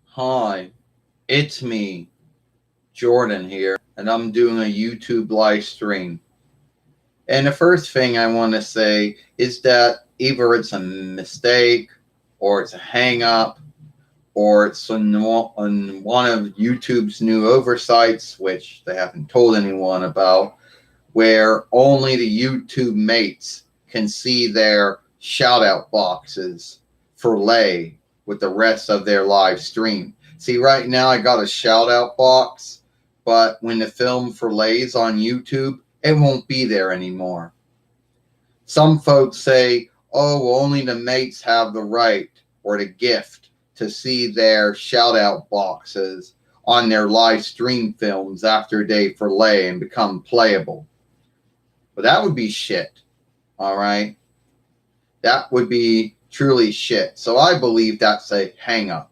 Hi, it's me, Jordan here, and I'm doing a YouTube live stream. And the first thing I want to say is that either it's a mistake, or it's a hang up, or it's on one of YouTube's new oversights, which they haven't told anyone about, where only the YouTube mates can see their shout out boxes for lay with the rest of their live stream. See, right now I got a shout out box, but when the film for lays on YouTube, it won't be there anymore. Some folks say, oh, only the mates have the right or the gift to see their shout out boxes on their live stream films after they fillet and become playable. But that would be shit. All right. That would be truly shit. So I believe that's a hang up.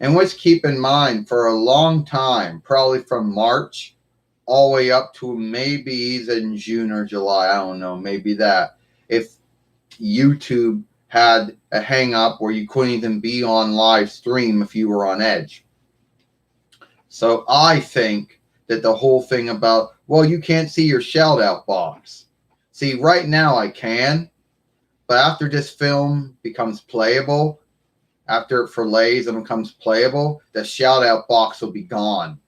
And let's keep in mind for a long time, probably from March all the way up to maybe in June or July, I don't know, maybe that, if YouTube had a hang up where you couldn't even be on live stream if you were on Edge. So I think that the whole thing about, well, you can't see your shout out box. See, right now I can, but after this film becomes playable, after it fillets and becomes playable, the shout out box will be gone.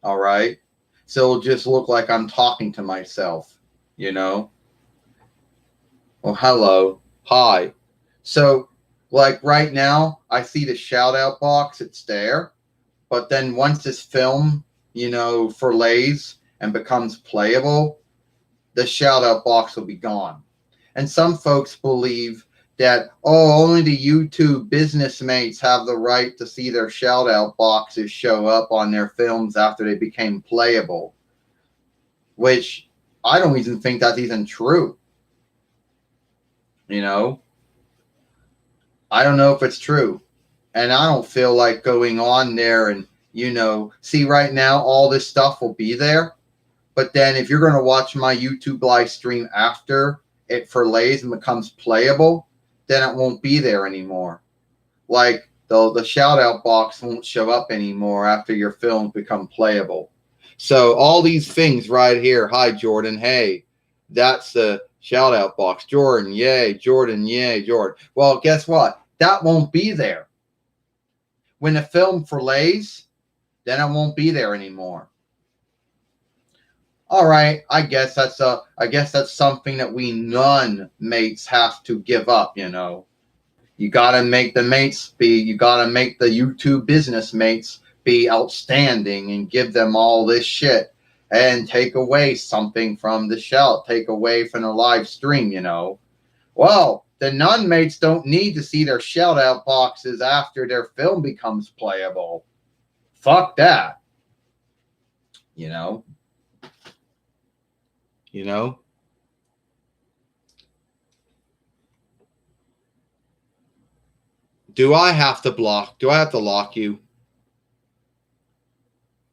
All right. So it'll just look like I'm talking to myself, you know? Well, hello. Hi. So, like right now, I see the shout out box, it's there. But then once this film, fillets and becomes playable, the shout out box will be gone. And some folks believe that, oh, only the YouTube business mates have the right to see their shout out boxes show up on their films after they became playable, which I don't even think that's even true. You know, I don't know if it's true. And I don't feel like going on there and, see right now, all this stuff will be there. But then if you're going to watch my YouTube live stream after it fillets and becomes playable, then it won't be there anymore. Like the shout out box won't show up anymore after your films become playable. So all these things right here. Hi, Jordan. Hey, that's the shout out box. Jordan, yay. Jordan, yay. Jordan. Well, guess what? That won't be there. When the film fillets, then it won't be there anymore. All right, I guess that's something that we non-mates have to give up, You gotta make the mates you gotta make the YouTube business mates be outstanding and give them all this shit and take away something from the shout, take away from the live stream, Well, the non-mates don't need to see their shout out boxes after their film becomes playable. Fuck that. You know? You know? Do I have to lock you?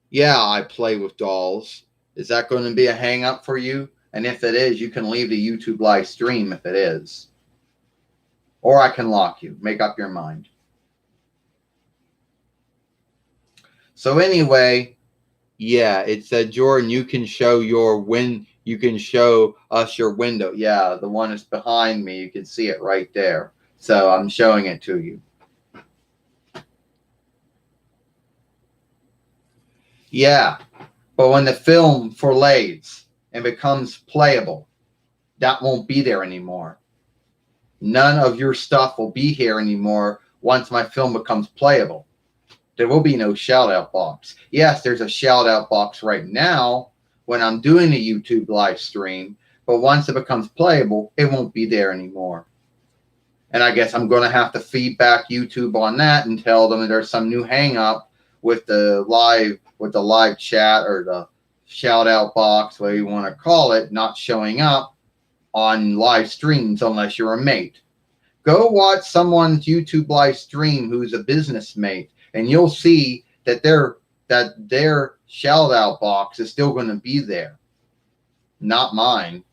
Yeah, I play with dolls. Is that going to be a hang up for you? And if it is, you can leave the YouTube live stream if it is. Or I can lock you. Make up your mind. So anyway, yeah, it said, Jordan, you can show you can show us your window. Yeah, the one that's behind me, you can see it right there. So I'm showing it to you. Yeah, but when the film fillets and becomes playable, that won't be there anymore. None of your stuff will be here anymore once my film becomes playable. There will be no shout out box. Yes, there's a shout out box right now when I'm doing a YouTube live stream, but once it becomes playable, it won't be there anymore. And I guess I'm going to have to feedback YouTube on that and tell them that there's some new hang up with the live chat or the shout out box, whatever you want to call it, not showing up on live streams unless you're a mate. Go watch someone's YouTube live stream who's a business mate, and you'll see that their shout out box is still going to be there. Not mine.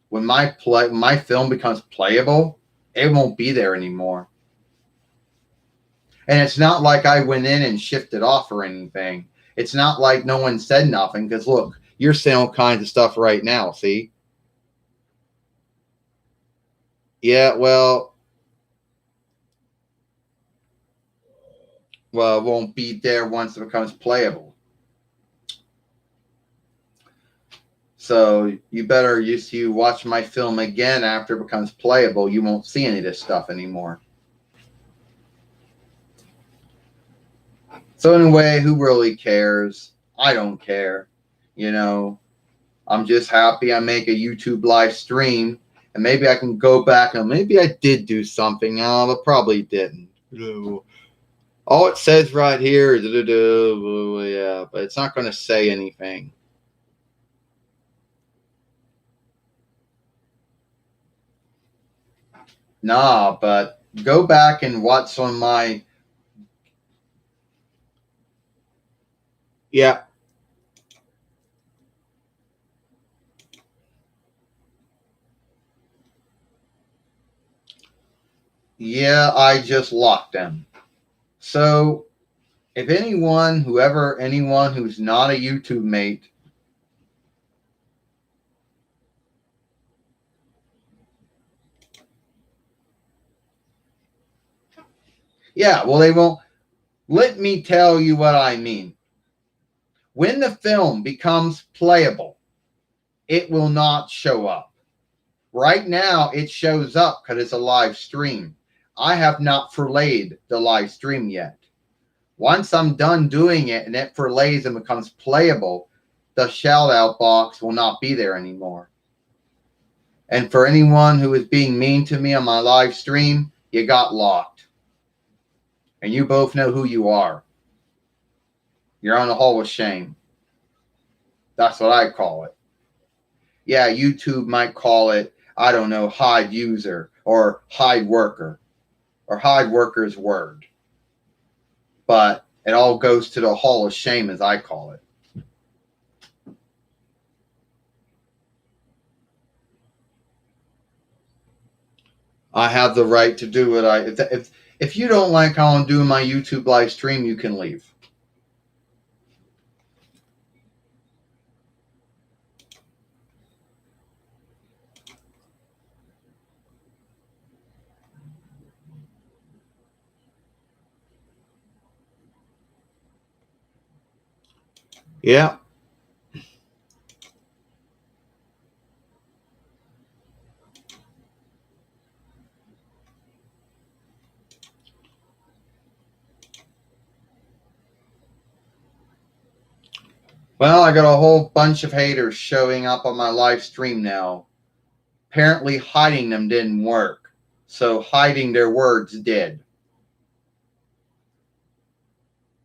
When my film becomes playable, it won't be there anymore. And it's not like I went in and shifted off or anything. It's not like no one said nothing, because look, you're saying all kinds of stuff right now, see? Yeah, well, it won't be there once it becomes playable. So you better, you watch my film again after it becomes playable. You won't see any of this stuff anymore. So anyway, who really cares? I don't care. You know, I'm just happy I make a YouTube live stream, and maybe I can go back and maybe I did do something. No, but probably didn't. All it says right here is yeah, but it's not going to say anything. Nah, but go back and watch some of my. Yeah. Yeah, I just locked them. So if anyone who's not a YouTube mate, yeah, well, they won't. Let me tell you what I mean. When the film becomes playable, it will not show up. Right now, it shows up because it's a live stream. I have not furlayed the live stream yet. Once I'm done doing it and it furlays and becomes playable, the shout out box will not be there anymore. And for anyone who is being mean to me on my live stream, you got locked. And you both know who you are. You're on the hall of shame. That's what I call it. Yeah, YouTube might call it, I don't know, hide user or hide worker or hide worker's word. But it all goes to the hall of shame, as I call it. I have the right to do it. If you don't like how I'm doing my YouTube live stream, you can leave. Yeah. Well, I got a whole bunch of haters showing up on my live stream now. Apparently, hiding them didn't work. So, hiding their words did.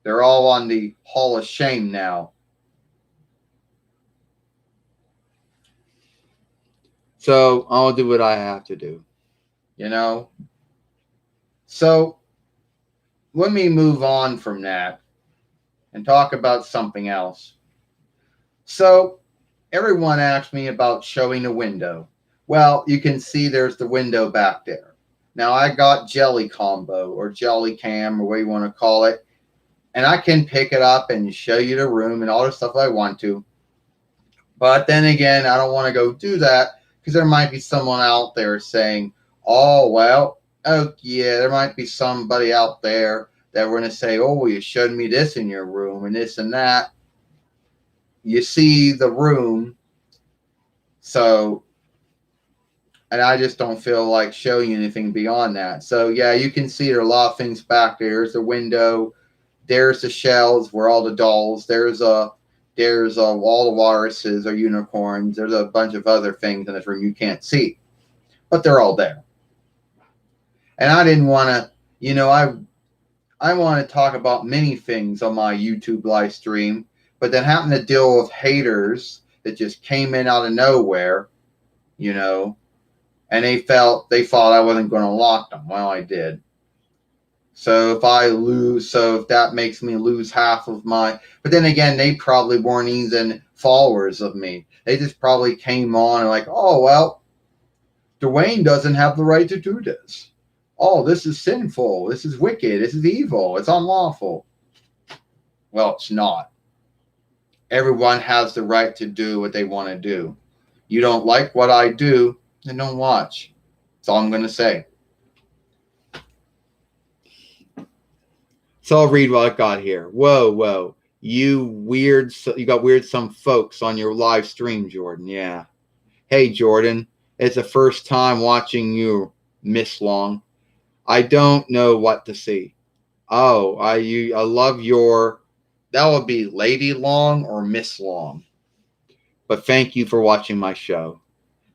They're all on the hall of shame now. So, I'll do what I have to do. You know? So, let me move on from that and talk about something else. So, everyone asked me about showing a window. Well, you can see there's the window back there. Now, I got Jelly Combo or Jelly Cam or what you want to call it, and I can pick it up and show you the room and all the stuff I want to. But then again, I don't want to go do that because there might be someone out there saying, oh, well, oh, yeah, there might be somebody out there that we're going to say, oh, you showed me this in your room and this and that. You see the room. So, and I just don't feel like showing you anything beyond that. So, yeah, you can see there are a lot of things back there. There's the window. There's the shelves where all the dolls. There's all the walruses or unicorns. There's a bunch of other things in this room you can't see, but they're all there. And I didn't want to, I want to talk about many things on my YouTube live stream, but then happened to deal with haters that just came in out of nowhere, and they thought I wasn't going to lock them. Well, I did. So if that makes me lose half of my, but then again, they probably weren't even followers of me. They just probably came on and like, oh, well, Dwayne doesn't have the right to do this. oh, this is sinful, this is wicked, this is evil, it's unlawful. Well, it's not. Everyone has the right to do what they want to do. You don't like what I do, then don't watch. That's all I'm going to say. So I'll read what I got here. Whoa. You got weird some folks on your live stream, Jordan. Yeah. Hey, Jordan. It's the first time watching you, Miss Long. I don't know what to see. Oh, I love your, that would be Lady Long or Miss Long. But thank you for watching my show.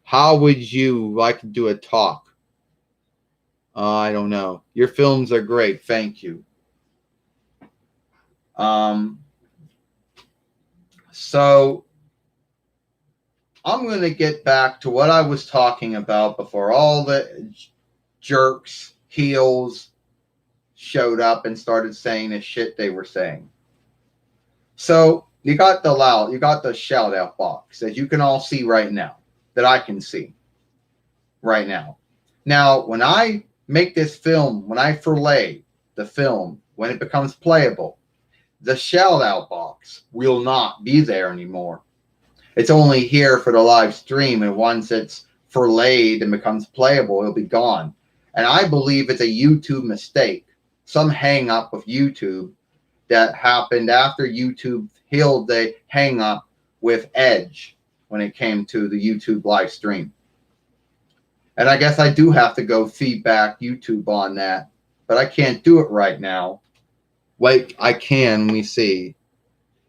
How would you like to do a talk? I don't know. Your films are great. Thank you. So I'm going to get back to what I was talking about before all the jerks, heels showed up and started saying the shit they were saying. So you got the shout out box that you can all see right now, that I can see right now. Now, when I make this film, when I fillet the film, when it becomes playable, the shout out box will not be there anymore. It's only here for the live stream, and once it's filleted and becomes playable, it'll be gone. And I believe it's a YouTube mistake, some hang up with YouTube that happened after YouTube healed the hang up with Edge when it came to the YouTube live stream. And I guess I do have to go feedback YouTube on that, but I can't do it right now. Wait, I can. Let me see.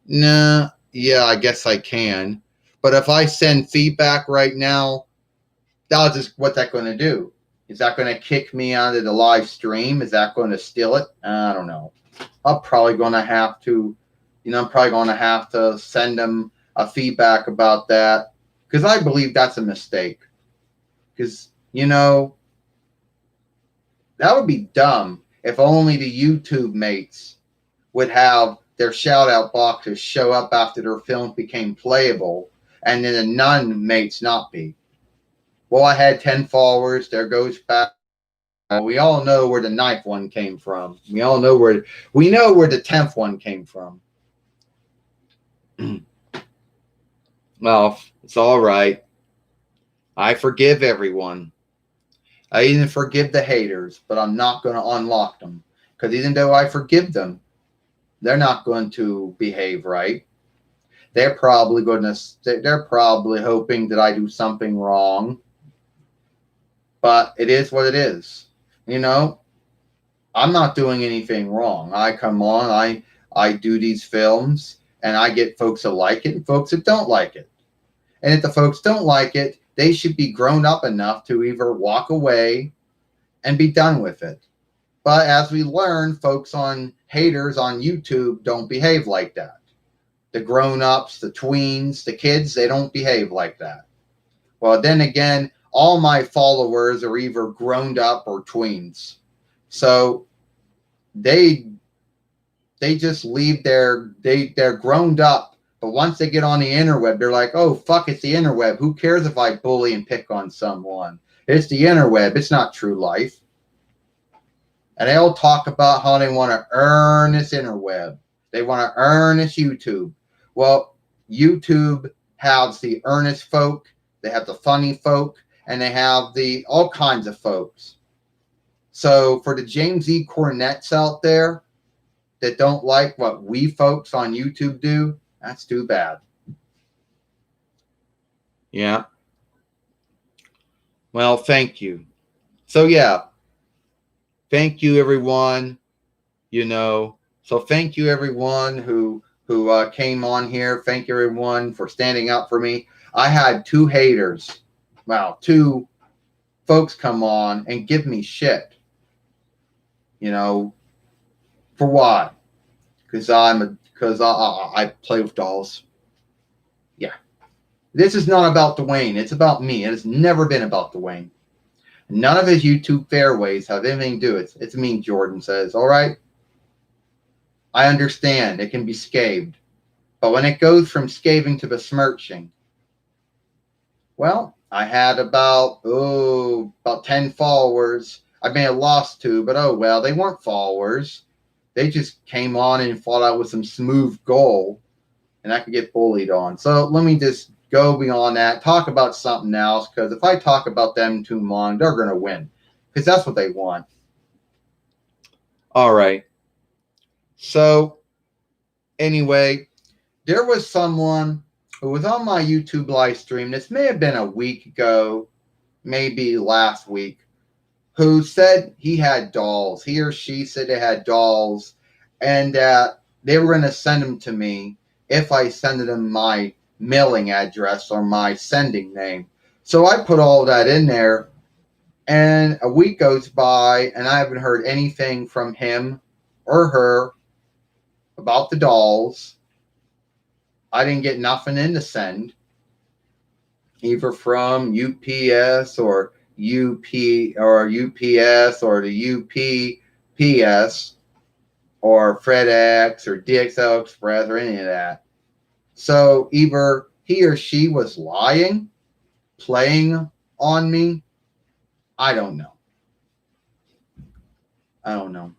Nah, yeah, I guess I can. But if I send feedback right now, what's that going to do? Is that going to kick me out of the live stream? Is that going to steal it? I don't know. I'm probably going to have to, send them a feedback about that, because I believe that's a mistake. Because, that would be dumb if only the YouTube mates would have their shout out boxes show up after their film became playable, and then the non-mates not be. Well, I had 10 followers. There goes back. We all know where the 9th one came from. We know where the 10th one came from. Well, it's all right. I forgive everyone. I even forgive the haters, but I'm not going to unlock them, because even though I forgive them, they're not going to behave right. They're probably hoping that I do something wrong. But it is what it is. I'm not doing anything wrong. I come on, I do these films, and I get folks that like it and folks that don't like it. And if the folks don't like it, they should be grown up enough to either walk away and be done with it. But as we learn, haters on YouTube don't behave like that. The grown-ups, the tweens, the kids, they don't behave like that. Well, then again, all my followers are either grown up or tweens. So they just leave they're grown up. But once they get on the interweb, they're like, oh, fuck, it's the interweb. Who cares if I bully and pick on someone? It's the interweb. It's not true life. And they all talk about how they want to earn this interweb. They want to earn this YouTube. Well, YouTube has the earnest folk. They have the funny folk. And they have all kinds of folks. So for the James E. Cornets out there that don't like what we folks on YouTube do, that's too bad. Yeah. Well, thank you. So yeah, thank you everyone. So thank you everyone who came on here. Thank you everyone for standing up for me. I had 2 haters. Wow, 2 folks come on and give me shit. For what? Because I play with dolls. Yeah. This is not about Dwayne. It's about me. It has never been about Dwayne. None of his YouTube fairways have anything to do with it. It's me, Jordan says. All right? I understand. It can be scathed. But when it goes from scathing to besmirching, well, I had about 10 followers I may have lost 2, but oh well, they weren't followers. They just came on and fought out with some smooth goal, and I could get bullied on. So let me just go beyond that, talk about something else, because if I talk about them too long, they're going to win, because that's what they want. All right. So anyway, there was someone who was on my YouTube live stream. This may have been a week ago, maybe last week, who said he had dolls. He or she said they had dolls, and that they were going to send them to me if I sent them my mailing address or my sending name. So I put all that in there, and a week goes by, and I haven't heard anything from him or her about the dolls. I didn't get nothing in to send, either from UPS or UP or UPS or the UPS or FedEx or DXL Express or any of that. So either he or she was lying, playing on me. I don't know. I don't know.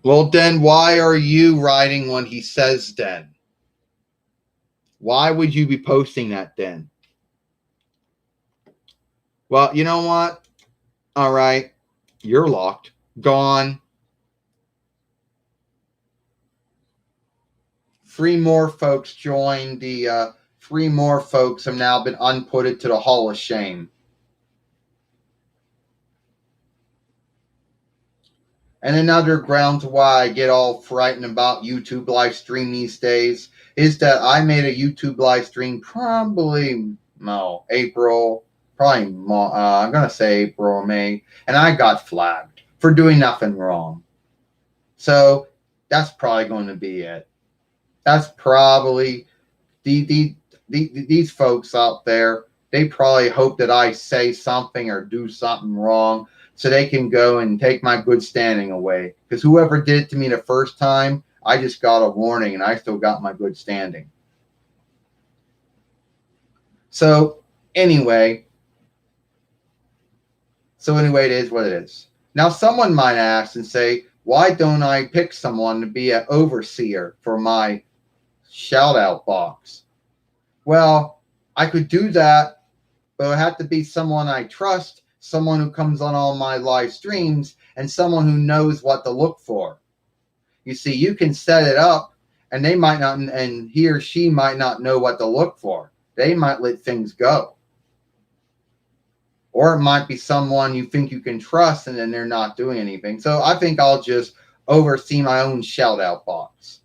Well, then why are you writing when he says then? Why would you be posting that then? Well, you know what? All right. You're locked. Gone. 3 more folks joined the 3 more folks have now been unputted to the Hall of Shame. And another grounds why I get all frightened about YouTube live stream these days is that I made a YouTube live stream probably April, probably I'm going to say April or May, and I got flagged for doing nothing wrong. So that's probably going to be it. That's probably these folks out there. They probably hope that I say something or do something wrong so they can go and take my good standing away. Because whoever did it to me the first time, I just got a warning and I still got my good standing. So anyway, it is what it is. Now someone might ask and say, why don't I pick someone to be an overseer for my shout out box? Well, I could do that, but it would have to be someone I trust, someone who comes on all my live streams, and someone who knows what to look for. You see, you can set it up, and they might not, and he or she might not know what to look for. They might let things go. Or it might be someone you think you can trust, and then they're not doing anything. So I think I'll just oversee my own shout out box.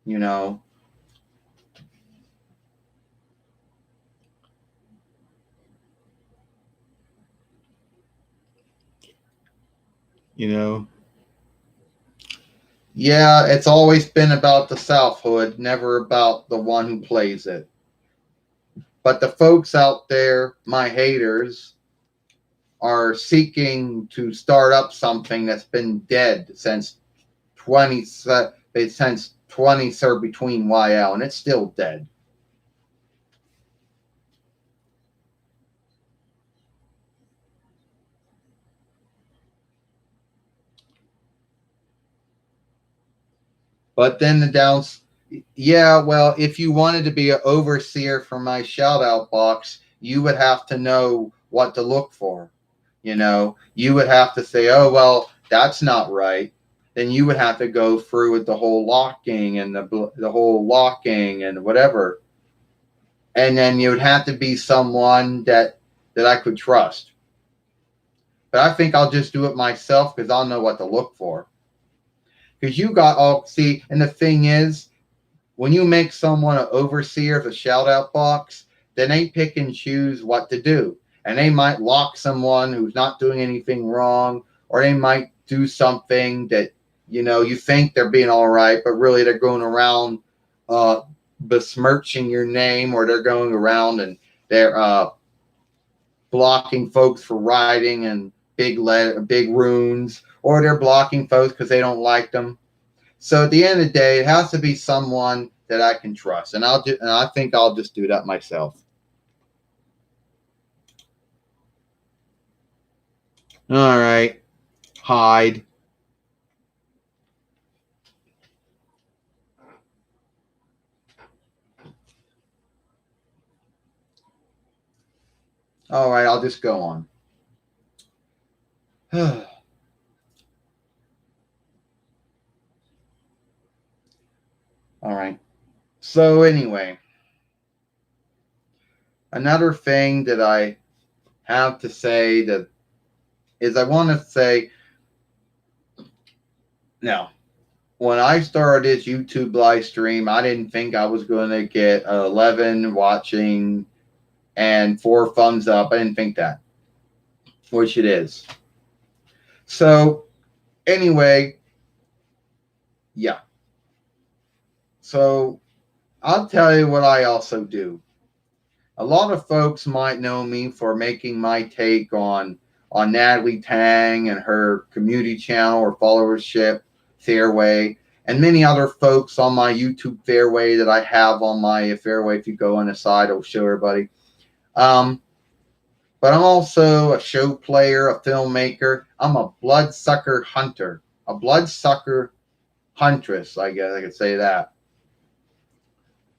You know. Yeah, it's always been about the selfhood, never about the one who plays it. But the folks out there, my haters, are seeking to start up something that's been dead since 23rd between YL, and it's still dead. But then well, if you wanted to be an overseer for my shout out box, you would have to know what to look for. You would have to say, oh, well, that's not right. Then you would have to go through with the whole locking and the whole locking and whatever. And then you would have to be someone that I could trust. But I think I'll just do it myself because I'll know what to look for. Because and the thing is, when you make someone an overseer of a shout out box, then they pick and choose what to do. And they might lock someone who's not doing anything wrong, or they might do something that, you think they're being all right, but really they're going around besmirching your name, or they're going around and they're blocking folks for writing and big runes, or they're blocking folks because they don't like them. So at the end of the day, it has to be someone that I can trust, and I think I'll just do that myself. All right, hide. All right, I'll just go on. All right. So anyway, another thing that I have to say that is I want to say now, when I started this YouTube live stream, I didn't think I was going to get 11 watching and 4 thumbs up. I didn't think that, which it is. So anyway, yeah. So I'll tell you what I also do. A lot of folks might know me for making my take on Natalie Tang and her community channel or followership Fairway, and many other folks on my YouTube Fairway that I have on my Fairway. If you go on the side, I'll show everybody. But I'm also a show player, a filmmaker. I'm a bloodsucker hunter, a bloodsucker huntress. I guess I could say that.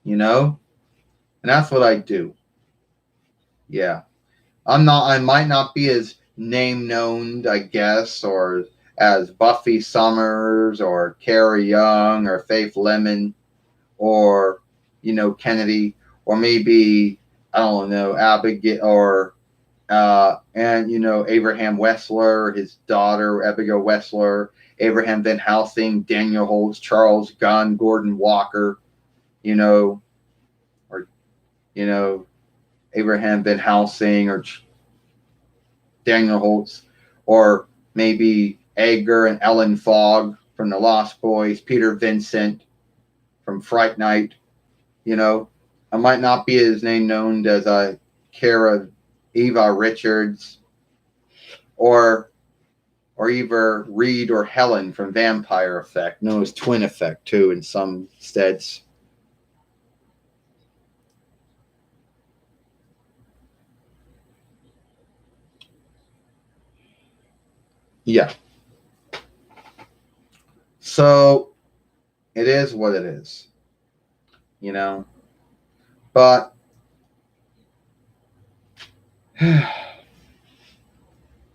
You know, and that's what I do. Yeah. I might not be as name known, I guess, or as Buffy Summers or Carrie Young or Faith Lemon or, Kennedy, or maybe, I don't know, Abigail or, Abraham Wessler, his daughter, Abigail Wessler, Abraham Van Helsing, Daniel Holtz, Charles Gunn, Gordon Walker, or, Abraham Van Helsing or Daniel Holtz, or maybe Edgar and Ellen Fogg from The Lost Boys, Peter Vincent from Fright Night. I might not be his name known as Kara Eva Richards, or either Reed or Helen from Vampire Effect, known as Twin Effect too in some steads. Yeah. So it is what it is, But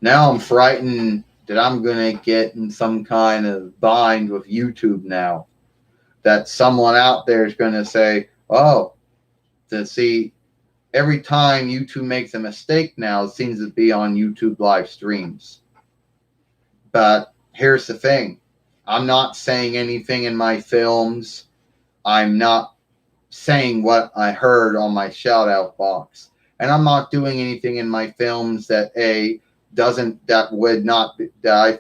now I'm frightened that I'm going to get in some kind of bind with YouTube now. That someone out there is going to say, oh, to see every time YouTube makes a mistake now, it seems to be on YouTube live streams. But here's the thing. I'm not saying anything in my films. I'm not saying what I heard on my shout out box. And I'm not doing anything in my films that I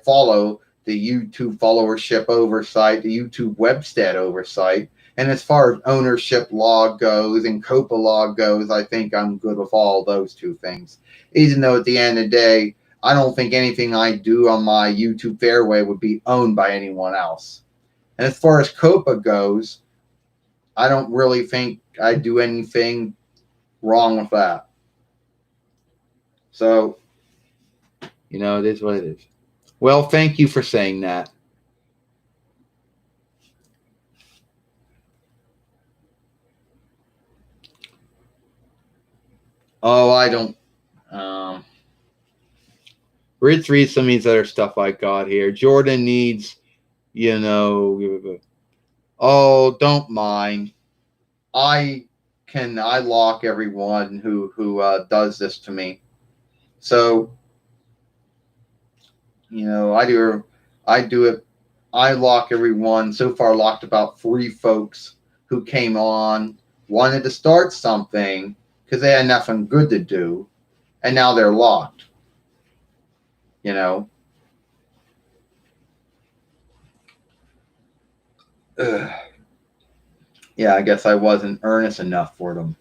follow the YouTube followership oversight, the YouTube webstat oversight. And as far as ownership law goes and COPA law goes, I think I'm good with all those two things. Even though at the end of the day, I don't think anything I do on my YouTube Fairway would be owned by anyone else. And as far as COPA goes, I don't really think I do anything wrong with that. So, it is what it is. Well, thank you for saying that. Oh, I don't. Let's read some of these other stuff I got here. Jordan needs, oh, don't mind. I lock everyone who does this to me. So, I do it. I lock everyone. So far, locked about 3 folks who came on, wanted to start something because they had nothing good to do, and now they're locked. Ugh. Yeah, I guess I wasn't earnest enough for them.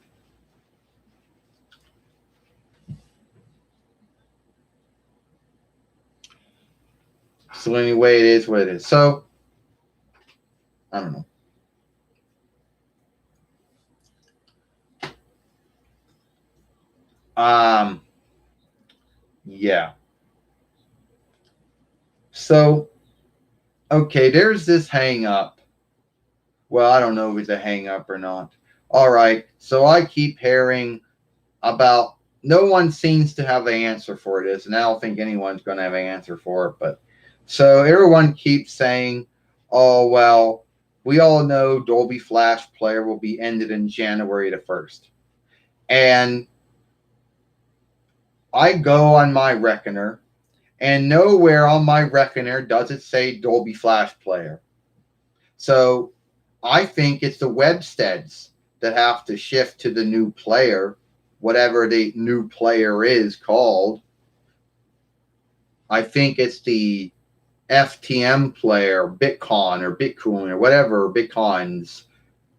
So anyway, it is what it is. So I don't know. Yeah. So, okay, there's this hang up. Well, I don't know if it's a hang up or not. All right. So I keep hearing about no one seems to have an answer for this, and I don't think anyone's going to have an answer for it. But so everyone keeps saying, "Oh well, we all know Dolby Flash Player will be ended in January the 1st," and I go on my reckoner, and nowhere on my reckoner does it say Dolby Flash Player. So I think it's the Websteads that have to shift to the new player, whatever the new player is called. I think it's the FTM player, Bitcoin or Bitcoin or whatever, Bitcoin's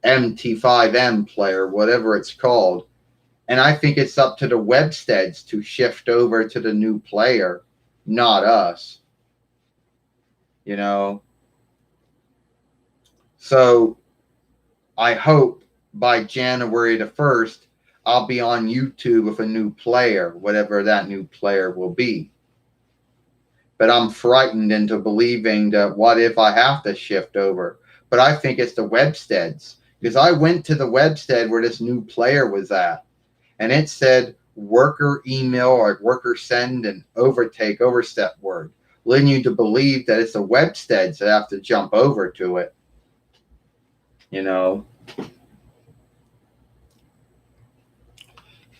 MT5M player, whatever it's called. And I think it's up to the Websteads to shift over to the new player, not us. You know? So I hope by January the 1st, I'll be on YouTube with a new player, whatever that new player will be. But I'm frightened into believing that what if I have to shift over? But I think it's the Websteads because I went to the Webstead where this new player was at, and it said worker email or worker send and overstep word, leading you to believe that it's the Websteads that have to jump over to it. You know.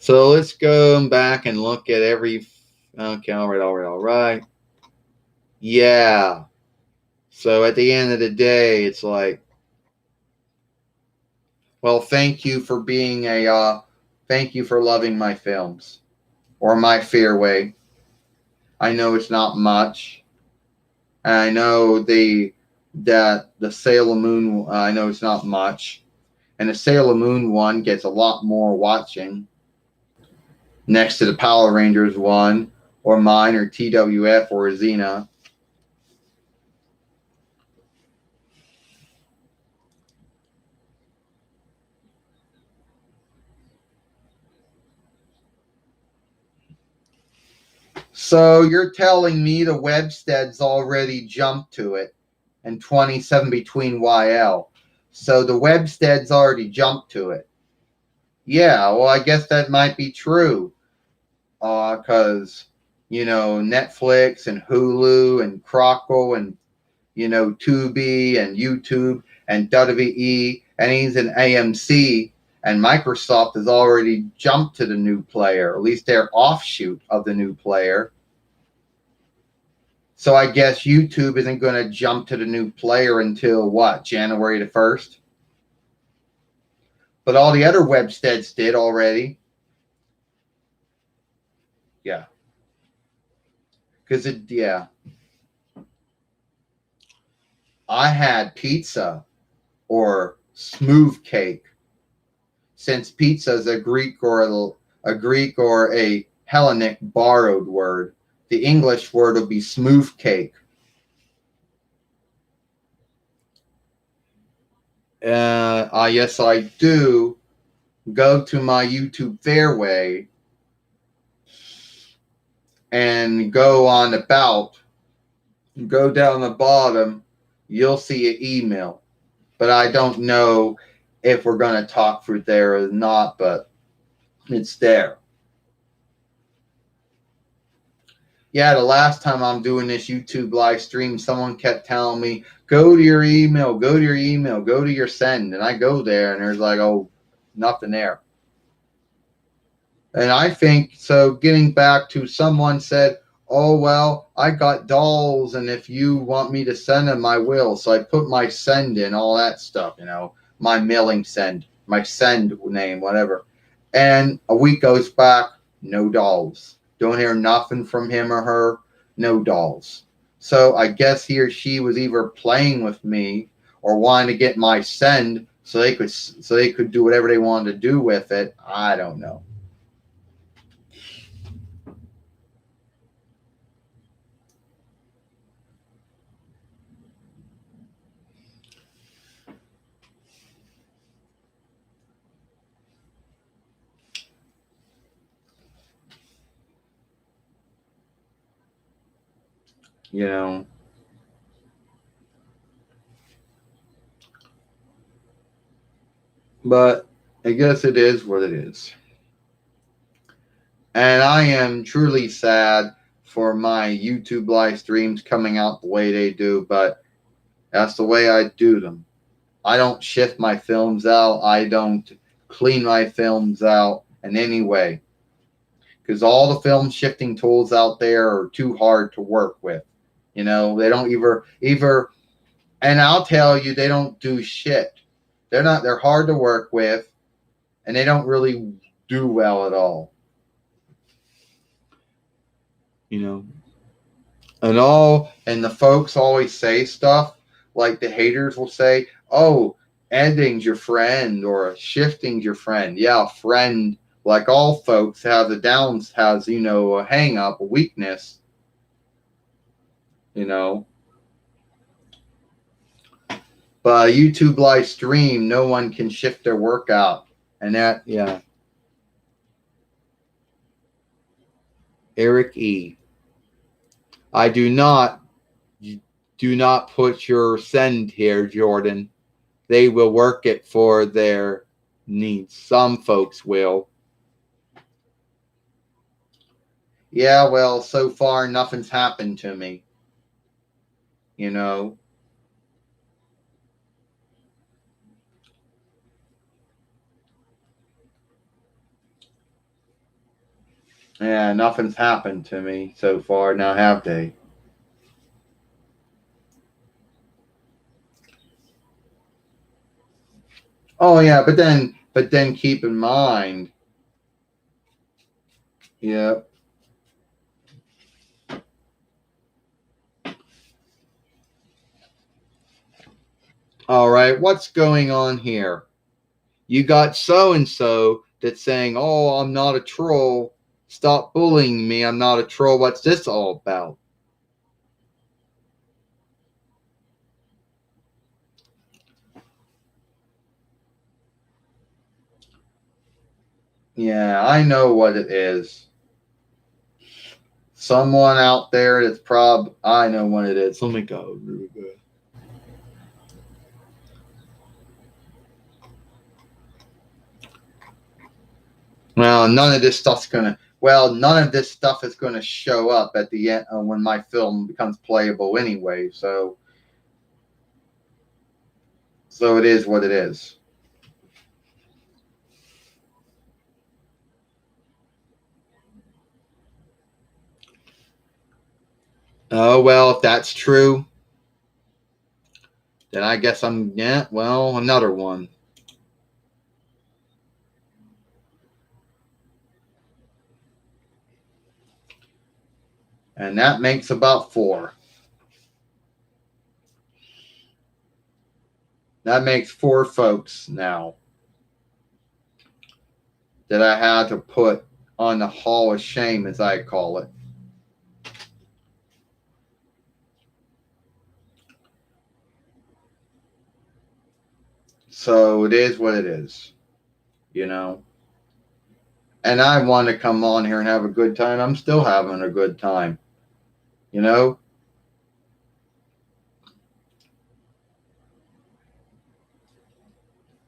So let's go back and look at every. Okay, all right. Yeah. So at the end of the day, it's like, well, thank you for being thank you for loving my films or my Fairway. I know it's not much. And I know that the Sailor Moon. I know it's not much, and the Sailor Moon one gets a lot more watching next to the Power Rangers one, or mine, or TWF, or Xena. So you're telling me the Websteads already jumped to it and 27 between YL. So the Websteads already jumped to it. Yeah, well, I guess that might be true. Because, Netflix and Hulu and Crackle and, Tubi and YouTube and WWE and even AMC and Microsoft has already jumped to the new player, at least their offshoot of the new player. So I guess YouTube isn't going to jump to the new player until what, January the 1st? But all the other Websteads did already. Yeah. Yeah. I had pizza or smooth cake. Since pizza is a Greek or a Hellenic borrowed word, the English word would be smooth cake. Yes, I do. Go to my YouTube Fairway and go on about, go down the bottom, you'll see an email. But I don't know if we're going to talk through there or not, but it's there. Yeah, the last time I'm doing this YouTube live stream, someone kept telling me, go to your email, go to your email, go to your send. And I go there and there's like, oh, nothing there. And I think, so getting back to someone said, oh, well, I got dolls, and if you want me to send them, I will. So I put my send in, all that stuff, my mailing send, my send name, whatever. And a week goes back, no dolls. Don't hear nothing from him or her, no dolls. So I guess he or she was either playing with me or wanting to get my send so they could do whatever they wanted to do with it. I don't know. you know. But I guess it is what it is. And I am truly sad for my YouTube live streams coming out the way they do, but that's the way I do them. I don't shift my films out. I don't clean my films out in any way. Because all the film shifting tools out there are too hard to work with. You know, they don't either and I'll tell you, they don't do shit. They're hard to work with, and they don't really do well at all. You know, and the folks always say stuff like the haters will say, "Oh, editing's your friend or shifting's your friend." Yeah, friend, like all folks have the downs, has, a hang up, a weakness, you know. But a YouTube live stream, no one can shift their workout. And that, yeah. Eric E. I do not put your send here, Jordan. They will work it for their needs. Some folks will. Yeah, well, so far nothing's happened to me. You know. Yeah, nothing's happened to me so far, now have they? Oh yeah, but then keep in mind, yeah. All right, what's going on here? You got so and so that's saying, "Oh, I'm not a troll. Stop bullying me. I'm not a troll." What's this all about? Yeah, I know what it is. Someone out there that's I know what it is. Let me go. Well, none of this stuff is gonna show up at the end when my film becomes playable anyway. So it is what it is. Oh well, if that's true, then I guess another one. And that makes about 4. That makes 4 folks now that I had to put on the Hall of Shame, as I call it. So it is what it is, you know. And I want to come on here and have a good time. I'm still having a good time, you know.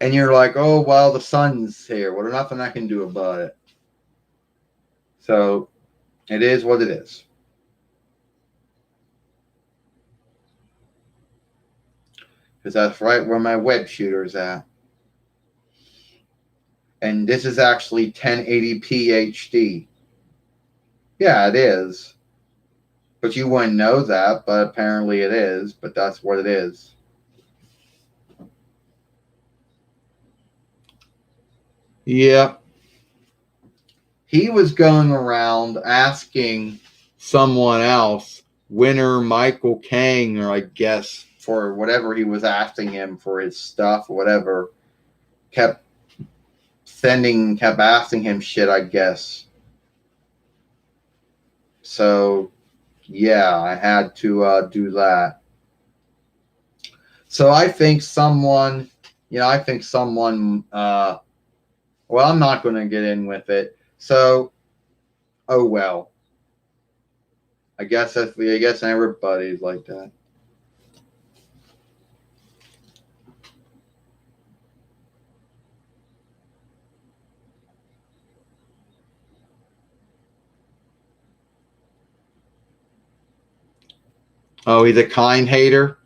And you're like, "Oh, well, the sun's here. Well, there's nothing I can do about it." So it is what it is. Because that's right where my web shooter's at. And this is actually 1080p HD. Yeah, it is. But you wouldn't know that, but apparently it is. But that's what it is. Yeah. He was going around asking someone else, Winner Michael Kang, or I guess for whatever he was asking him for his stuff, whatever, kept asking him shit, I guess. So, yeah, I had to do that. So I think someone, well, I'm not going to get in with it. So, oh well. I guess everybody's like that. Oh, he's a kind hater.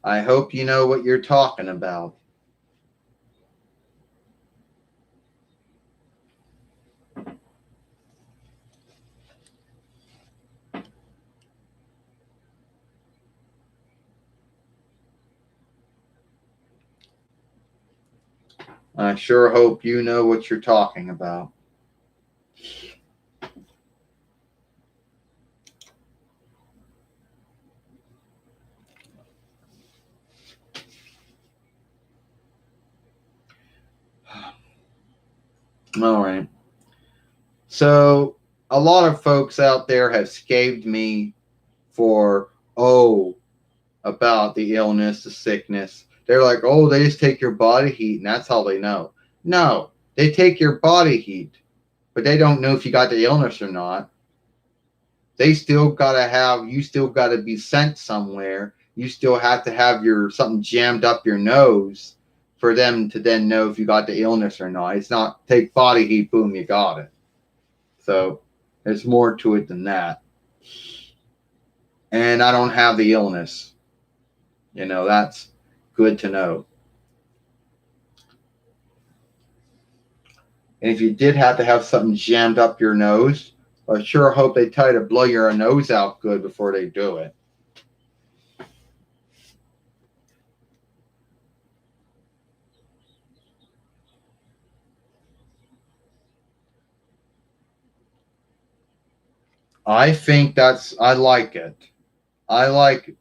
I hope you know what you're talking about. I sure hope you know what you're talking about. All right. So, a lot of folks out there have scathed me for, about the illness, the sickness. They're like, oh, they just take your body heat and that's how they know. No, they take your body heat, but they don't know if you got the illness or not. They still gotta have, you still gotta be sent somewhere. You still have to have your something jammed up your nose for them to then know if you got the illness or not. It's not take body heat, boom, you got it. So there's more to it than that. And I don't have the illness. That's good to know. And if you did have to have something jammed up your nose, I sure hope they tell you to blow your nose out good before they do it. I think I like it. I like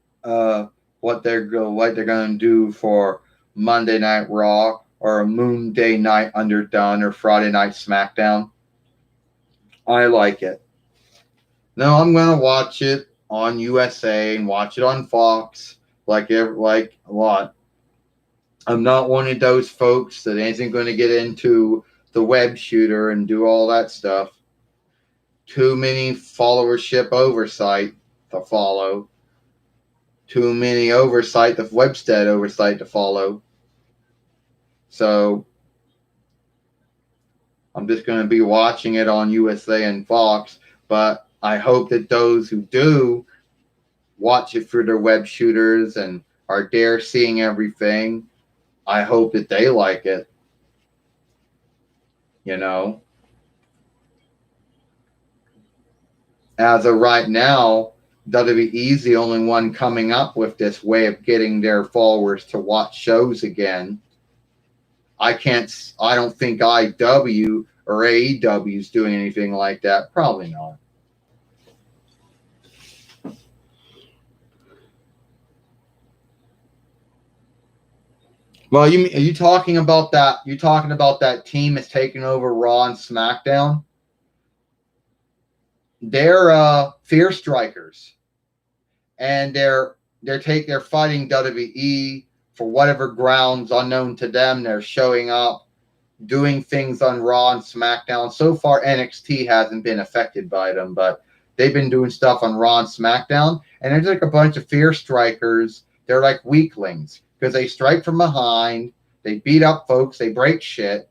what they're going to do for Monday Night Raw or a Moon Day Night Underdone or Friday Night SmackDown. I like it. No, I'm going to watch it on USA and watch it on Fox like a lot. I'm not one of those folks that isn't going to get into the web shooter and do all that stuff. Too many followership oversight to follow. Too many oversight, the Webstead oversight to follow. So I'm just going to be watching it on USA and Fox. But I hope that those who do watch it through their web shooters and are there seeing everything, I hope that they like it. As of right now, WWE's the only one coming up with this way of getting their followers to watch shows again. I don't think IW or AEW is doing anything like that. Probably not. Well, are you talking about that? You talking about that team that's taking over Raw and SmackDown? They're Fear Strikers, and they're fighting WWE for whatever grounds unknown to them. They're showing up, doing things on Raw and SmackDown. So far, NXT hasn't been affected by them, but they've been doing stuff on Raw and SmackDown, and there's like a bunch of Fear Strikers. They're like weaklings because they strike from behind, they beat up folks, they break shit,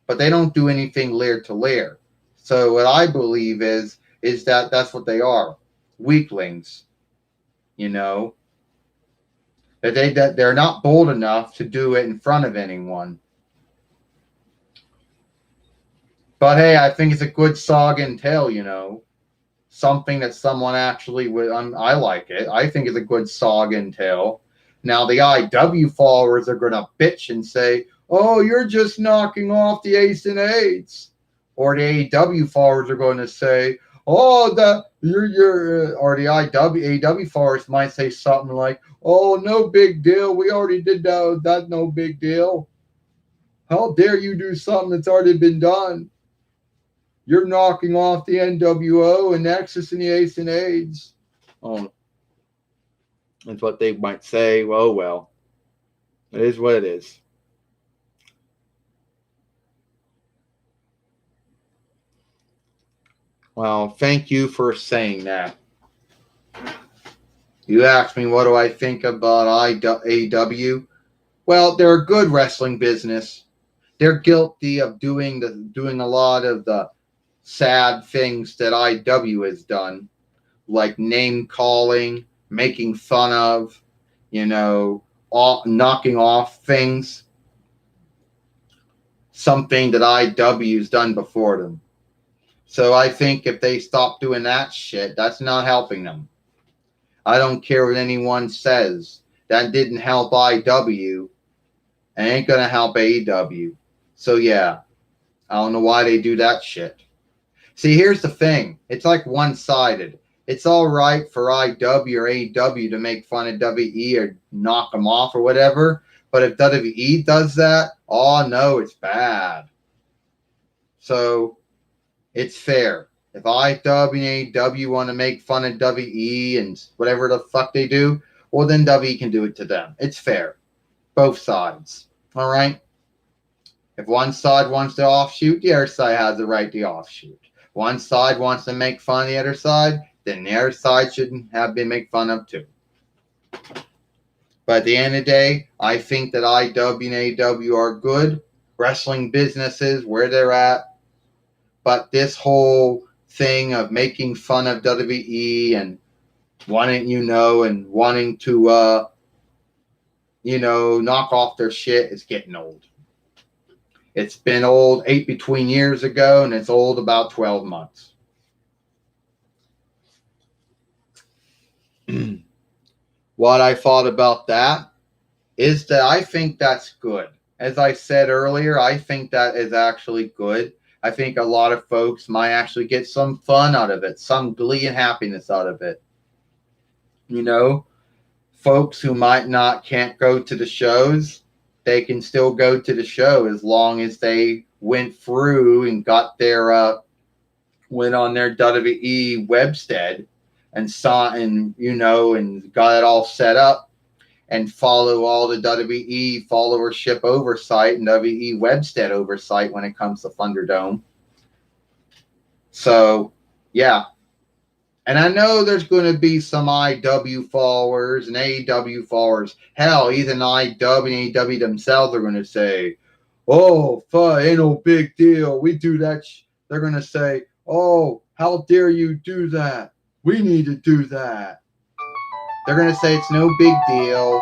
but they don't do anything lair to lair. So what I believe is that that's what they are, weaklings. That they're not bold enough to do it in front of anyone. But hey, I think it's a good saga and tale. Something that someone actually would. I like it. I think it's a good saga and tale. Now the IW followers are going to bitch and say, "Oh, you're just knocking off the Ace and Eights," or the AEW followers are going to say, "Oh, or the AEW followers might say something like, "Oh, no big deal. We already did that. That's no big deal. How dare you do something that's already been done? You're knocking off the NWO and Nexus and the Ace and Aids." Oh, that's what they might say. Well, it is what it is. Well, thank you for saying that. You asked me what do I think about AEW. Well, they're a good wrestling business. They're guilty of doing a lot of the sad things that IW has done, like name calling, making fun of, knocking off things. Something that IW's done before them. So I think if they stop doing that shit, that's not helping them. I don't care what anyone says. That didn't help IW and ain't gonna help AEW. So yeah, I don't know why they do that shit. See, here's the thing. It's like one-sided. It's all right for IW or AEW to make fun of WWE or knock them off or whatever. But if WWE does that, oh no, it's bad. So it's fair. If IW and AEW want to make fun of WWE and whatever the fuck they do, well then WWE can do it to them. It's fair. Both sides. All right? If one side wants to offshoot, the other side has the right to offshoot. One side wants to make fun of the other side, then the other side shouldn't have been made fun of too. But at the end of the day, I think that IW and AEW are good wrestling businesses where they're at. But this whole thing of making fun of WWE and wanting to knock off their shit is getting old. It's been old 8 between years ago, and it's old about 12 months. What I thought about that is that I think that's good. As I said earlier, I think that is actually good. I think a lot of folks might actually get some fun out of it, some glee and happiness out of it. Folks who can't go to the shows, they can still go to the show as long as they went through and went on their WWE webstead and and got it all set up and follow all the WWE followership oversight and WWE webstead oversight when it comes to Thunderdome. So, yeah. And I know there's going to be some IW followers and AEW followers. Hell, even IW and AEW themselves are going to say, oh, fuck, ain't no big deal. We do that. They're going to say, oh, how dare you do that? We need to do that. They're going to say it's no big deal.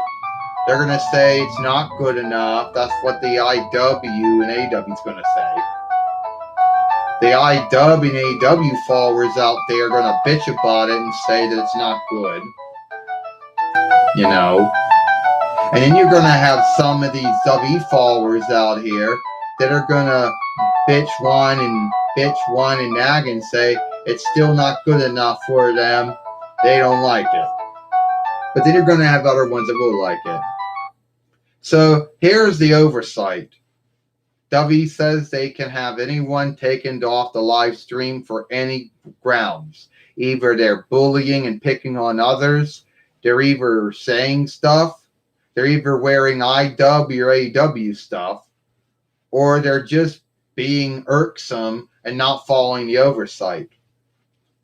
They're going to say it's not good enough. That's what the IW and AEW is going to say. The IW and AEW followers out there are going to bitch about it and say that it's not good. And then you're going to have some of these WWE followers out here that are going to bitch one and nag and say it's still not good enough for them. They don't like it. But then you're going to have other ones that will like it. So here's the oversight. WWE says they can have anyone taken off the live stream for any grounds. Either they're bullying and picking on others, they're either saying stuff, they're either wearing IW or AEW stuff, or they're just being irksome and not following the oversight.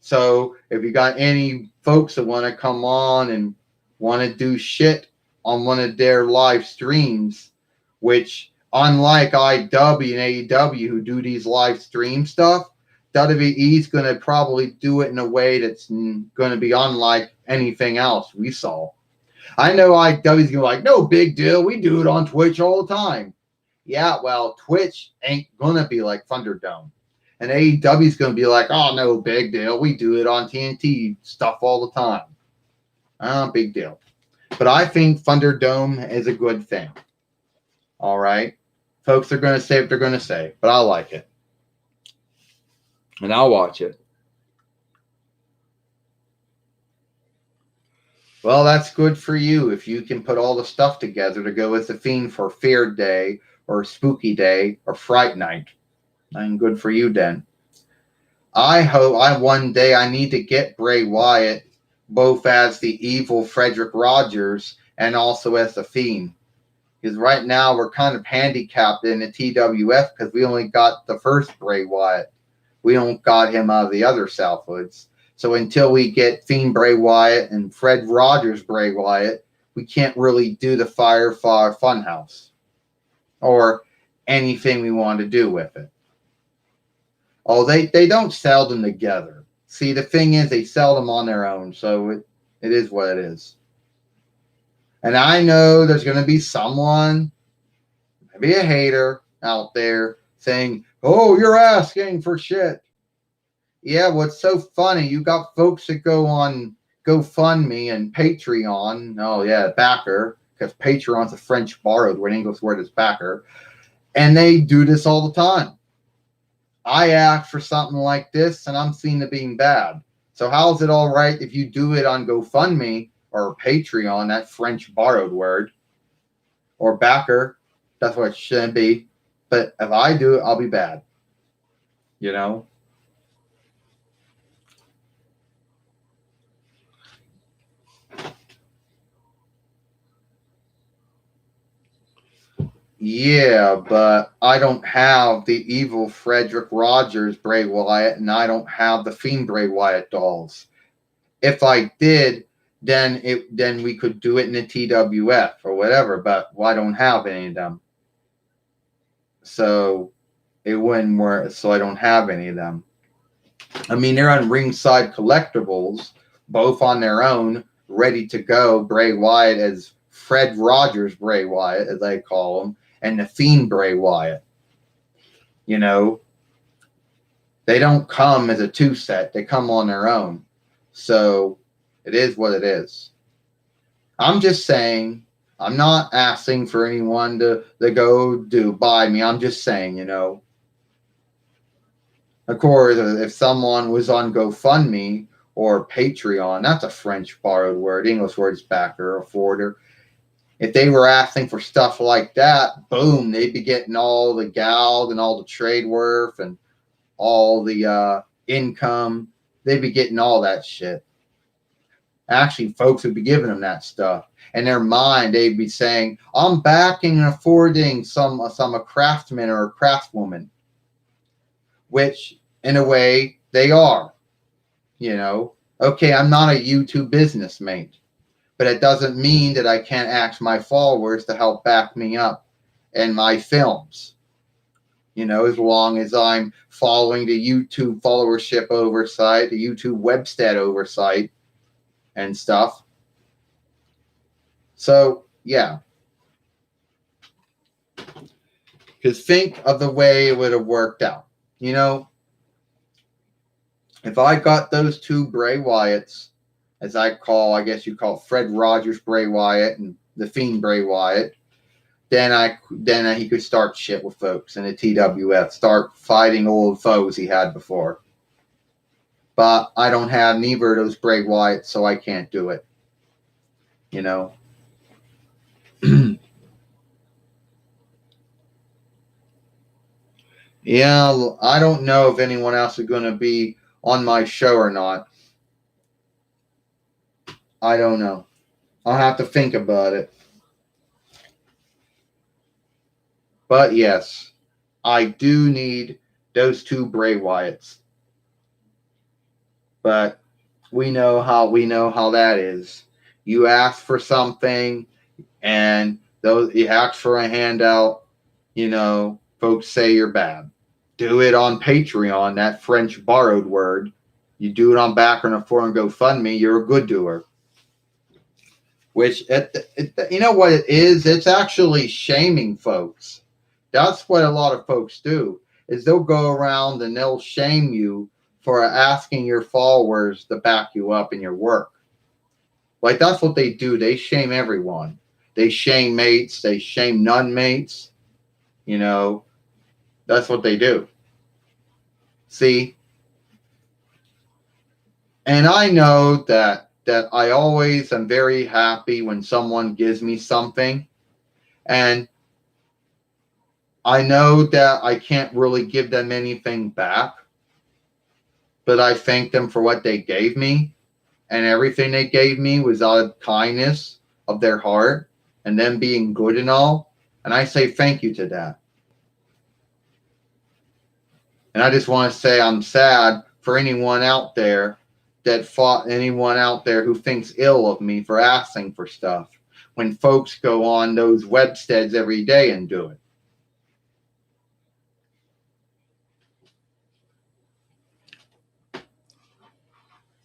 So if you got any folks that want to come on and want to do shit on one of their live streams, which unlike IW and AEW who do these live stream stuff, WWE is going to probably do it in a way that's going to be unlike anything else we saw. I know IW is going to be like, no big deal. We do it on Twitch all the time. Yeah, well, Twitch ain't going to be like Thunderdome. And AEW is going to be like, oh, no big deal. We do it on TNT stuff all the time. Big deal. But I think Thunderdome is a good thing. All right. Folks are going to say what they're going to say, but I like it. And I'll watch it. Well, that's good for you if you can put all the stuff together to go with the theme for Fear Day or Spooky Day or Fright Night. And good for you then. I hope one day I need to get Bray Wyatt both as the evil Frederick Rogers and also as the Fiend. Because right now we're kind of handicapped in the TWF because we only got the first Bray Wyatt, We don't got him out of the other Southwoods. So until we get Fiend Bray Wyatt and Fred Rogers Bray Wyatt, we can't really do the Firefly Funhouse or anything we want to do with it. Oh, they don't sell them together. See, the thing is, they sell them on their own, so it is what it is. And I know there's going to be someone, maybe a hater out there, saying, "Oh, you're asking for shit." Yeah, what's so funny? You got folks that go on GoFundMe and Patreon. Oh yeah, backer, because Patreon's a French borrowed word. English word is backer, and they do this all the time. I ask for something like this, and I'm seen to being bad. So how is it all right if you do it on GoFundMe or Patreon, that French borrowed word, or backer? That's what it should be. But if I do it, I'll be bad. You know? Yeah, but I don't have the evil Frederick Rogers Bray Wyatt, and I don't have the Fiend Bray Wyatt dolls. If I did, then we could do it in the TWF or whatever. But I don't have any of them, so it wouldn't work. So I don't have any of them. I mean, they're on Ringside Collectibles, both on their own, ready to go. Bray Wyatt as Fred Rogers Bray Wyatt, as they call him, and the Fiend Bray Wyatt. You know, they don't come as a two set; they come on their own. So it is what it is. I'm just saying. I'm not asking for anyone to go do buy me. I'm just saying, you know. Of course, if someone was on GoFundMe or Patreon, that's a French borrowed word. English word is backer or forwarder. If they were asking for stuff like that, boom, they'd be getting all the gald and all the trade worth and all the income. They'd be getting all that shit. Actually, folks would be giving them that stuff. In their mind, they'd be saying, I'm backing and affording some a craftsman or a craftswoman. Which, in a way, they are. You know, okay, I'm not a YouTube business mate, but it doesn't mean that I can't ask my followers to help back me up in my films. You know, as long as I'm following the YouTube followership oversight, the YouTube webstat oversight, and stuff. So, yeah. Because think of the way it would have worked out. You know, if I got those two Bray Wyatts, as I guess you call Fred Rogers Bray Wyatt and the Fiend Bray Wyatt, then he could start shit with folks in the TWF, start fighting old foes he had before. But I don't have neither of those Bray Wyatts, so I can't do it. You know. Yeah, I don't know if anyone else is going to be on my show or not. I don't know. I'll have to think about it. But yes, I do need those two Bray Wyatts. But we know how that is. You ask for something, and those you ask for a handout. You know, folks say you're bad. Do it on Patreon, that French borrowed word. You do it on Backer and Forum GoFundMe, you're a good doer. Which, you know what it is? It's actually shaming folks. That's what a lot of folks do, is they'll go around and they'll shame you for asking your followers to back you up in your work. Like, that's what they do. They shame everyone. They shame mates. They shame non-mates. You know, that's what they do. See? And I know that I always am very happy when someone gives me something. And I know that I can't really give them anything back. But I thank them for what they gave me. And everything they gave me was out of kindness of their heart and them being good and all. And I say thank you to that. And I just want to say I'm sad for anyone out there that fought anyone out there who thinks ill of me for asking for stuff when folks go on those websteads every day and do it.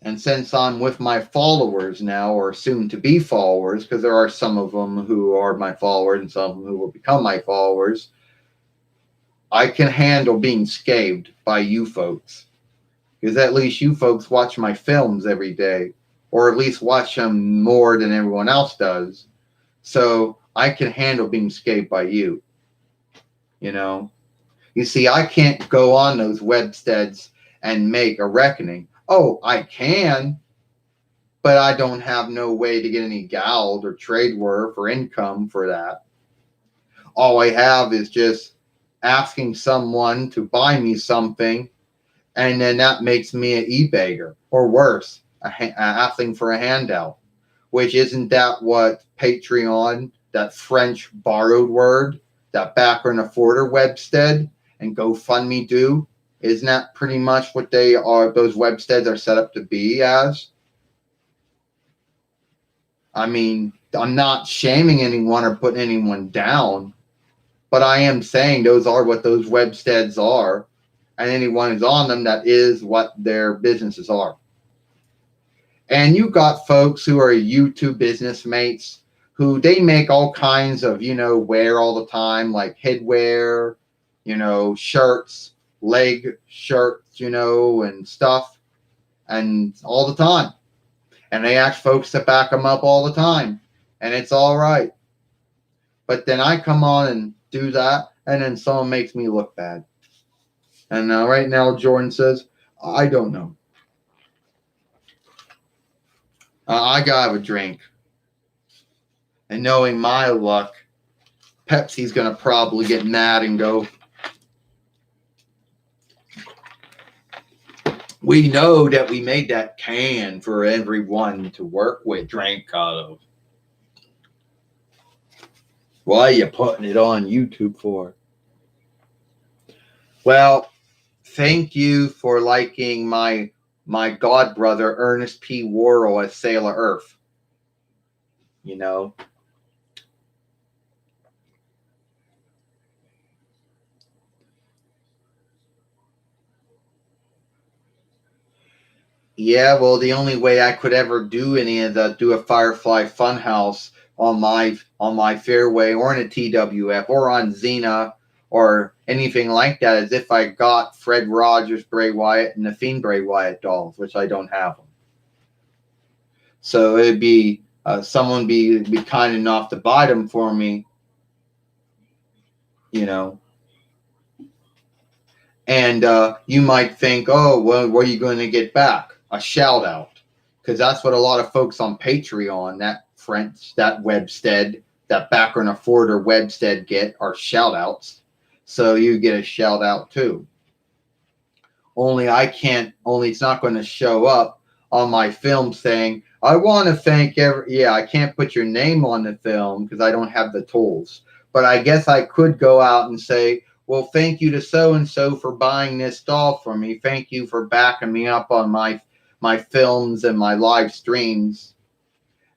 And since I'm with my followers now, or soon to be followers, because there are some of them who are my followers and some of them who will become my followers, I can handle being scathed by you folks. Because at least you folks watch my films every day, or at least watch them more than everyone else does. So I can handle being scathed by you. You know? You see, I can't go on those websteads and make a reckoning. Oh, I can, but I don't have no way to get any gald or trade worth or income for that. All I have is just asking someone to buy me something, and then that makes me an e-beggar, or worse, asking for a handout. Which isn't that what Patreon, that French borrowed word, that backer and afforder webstead, and GoFundMe do? Isn't that pretty much what they are? Those websteads are set up to be as. I mean, I'm not shaming anyone or putting anyone down, but I am saying those are what those websteads are, and anyone who's on them, that is what their businesses are. And you got folks who are YouTube business mates who they make all kinds of, wear all the time, like headwear, shirts, leg shirts, and stuff, and all the time. And they ask folks to back them up all the time. And it's all right. But then I come on and do that, and then someone makes me look bad. And right now, Jordan says, I don't know. I gotta have a drink. And knowing my luck, Pepsi's gonna probably get mad and go, we know that we made that can for everyone to work with, drink out of. Why are you putting it on YouTube for? Well, thank you for liking my god brother Ernest P. Worrell as Sailor Earth. Yeah, well, the only way I could ever do any of that, do a Firefly Funhouse on my Fairway or in a TWF or on Xena or anything like that is if I got Fred Rogers, Bray Wyatt, and the Fiend Bray Wyatt dolls, which I don't have them. So it'd be someone be kind enough to buy them for me, And you might think, oh, well, what are you going to get back? A shout out. Because that's what a lot of folks on Patreon, that webstead, that backer and afforder webstead get, are shout outs. So you get a shout out too. Only it's not going to show up on my film saying, I want to thank I can't put your name on the film because I don't have the tools. But I guess I could go out and say, well, thank you to so-and-so for buying this doll for me. Thank you for backing me up on my films and my live streams.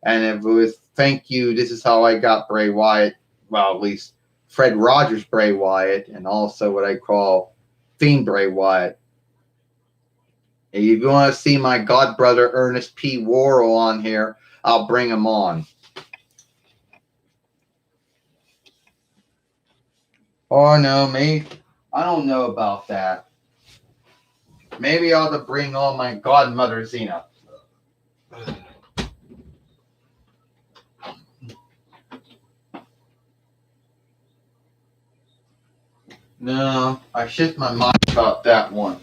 And if it was thank you, this is how I got Bray Wyatt. Well, at least Fred Rogers Bray Wyatt, and also what I call Fiend Bray Wyatt. If you want to see my god brother Ernest P. Worrell on here, I'll bring him on. Oh no, me? I don't know about that. Maybe I ought to bring on my godmother Xena. No, I shift my mind about that one.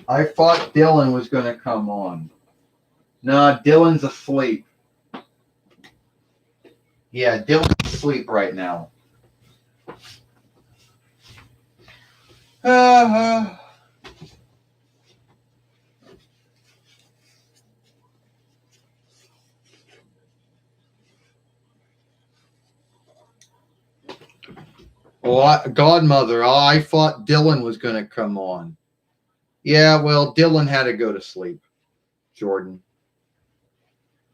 I thought Dylan was going to come on. No, Dylan's asleep. Yeah, Dylan's asleep right now. Uh, well, Godmother, I thought Dylan was going to come on. Yeah, well, Dylan had to go to sleep, Jordan.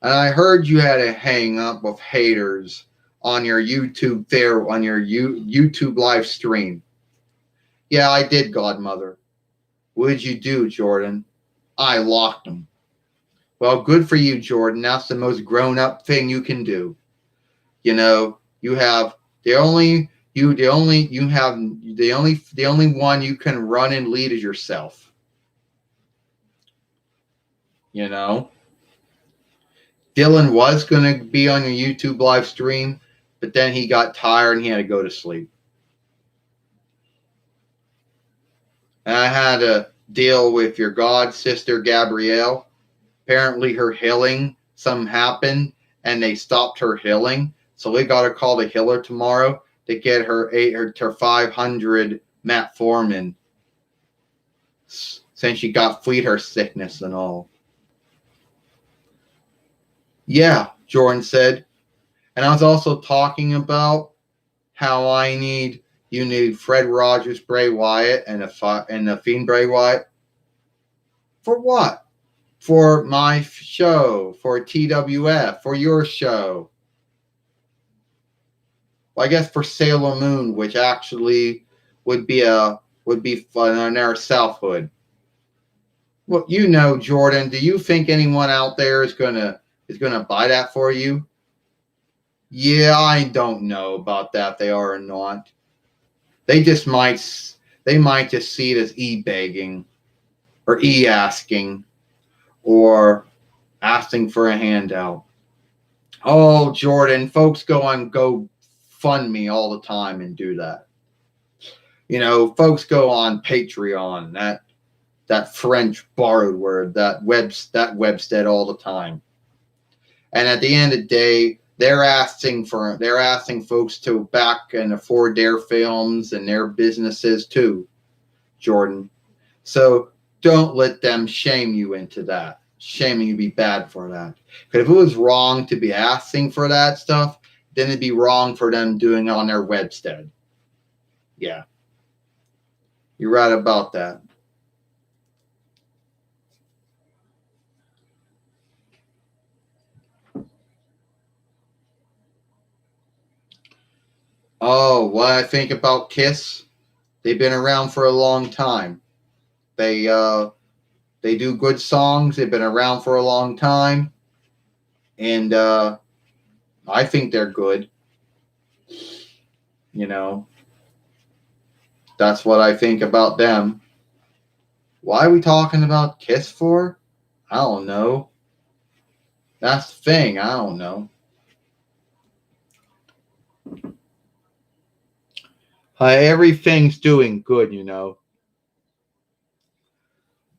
And I heard you had a hang up with haters on your YouTube live stream. Yeah, I did, Godmother. What did you do, Jordan? I locked them. Well, good for you, Jordan. That's the most grown-up thing you can do. You know, you have the only one you can run and lead is yourself. You know, Dylan was going to be on your YouTube live stream, but then he got tired and he had to go to sleep. And I had to deal with your god sister Gabrielle. Apparently, her healing, something happened, and they stopped her healing. So we got to call the healer tomorrow to get her 500 metformin, since she got fleet her sickness and all. Yeah, Jordan said. And I was also talking about how you need Fred Rogers, Bray Wyatt, and the Fiend Bray Wyatt. For what? For my show, for TWF, for your show. Well, I guess for Sailor Moon, which actually would be fun on our Southhood. Well, you know, Jordan, do you think anyone out there is gonna buy that for you? Yeah, I don't know about that. They are or not. They might just see it as e-begging or e-asking or asking for a handout. Oh, Jordan, folks go on GoFundMe all the time and do that. You know, folks go on Patreon, that French borrowed word, that Webstead all the time. And at the end of the day, they're asking folks to back and afford their films and their businesses too, Jordan. So don't let them shame you into that. Shaming you be bad for that. Because if it was wrong to be asking for that stuff, then it'd be wrong for them doing it on their Webstead. Yeah. You're right about that. Oh, what I think about Kiss? They've been around for a long time. They do good songs. They've been around for a long time, and I think they're good. You know, that's what I think about them. Why are we talking about Kiss for? I don't know. That's the thing. I don't know. Everything's doing good, you know.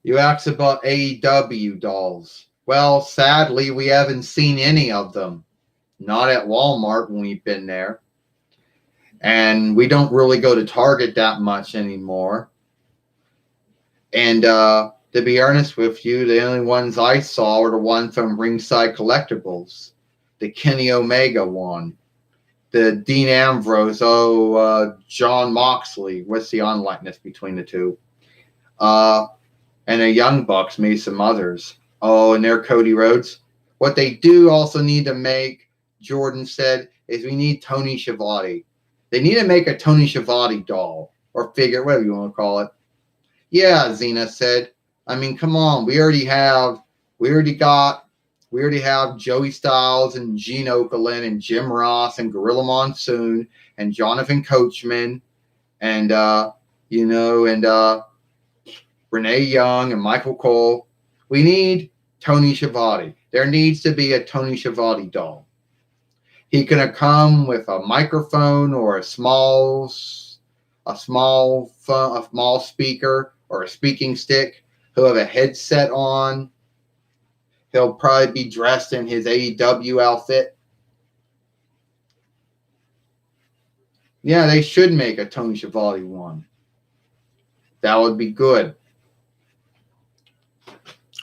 You asked about AEW dolls. Well, sadly, we haven't seen any of them. Not at Walmart when we've been there. And we don't really go to Target that much anymore. And to be honest with you, the only ones I saw were the ones from Ringside Collectibles. The Kenny Omega one. The Dean Ambrose, John Moxley. What's the unlikeness between the two? And the Young Bucks, maybe some others. Oh, and they're Cody Rhodes. What they do also need to make, Jordan said, is we need Tony Schiavone. They need to make a Tony Schiavone doll or figure, whatever you want to call it. Yeah, Xena said. I mean, come on. We already have Joey Styles and Gene Okerlund and Jim Ross and Gorilla Monsoon and Jonathan Coachman and Renee Young and Michael Cole. We need Tony Schiavone. There needs to be a Tony Schiavone doll. He can come with a microphone or a small speaker or a speaking stick. He'll have a headset on. He'll probably be dressed in his AEW outfit. Yeah, they should make a Tony Schiavone one. That would be good.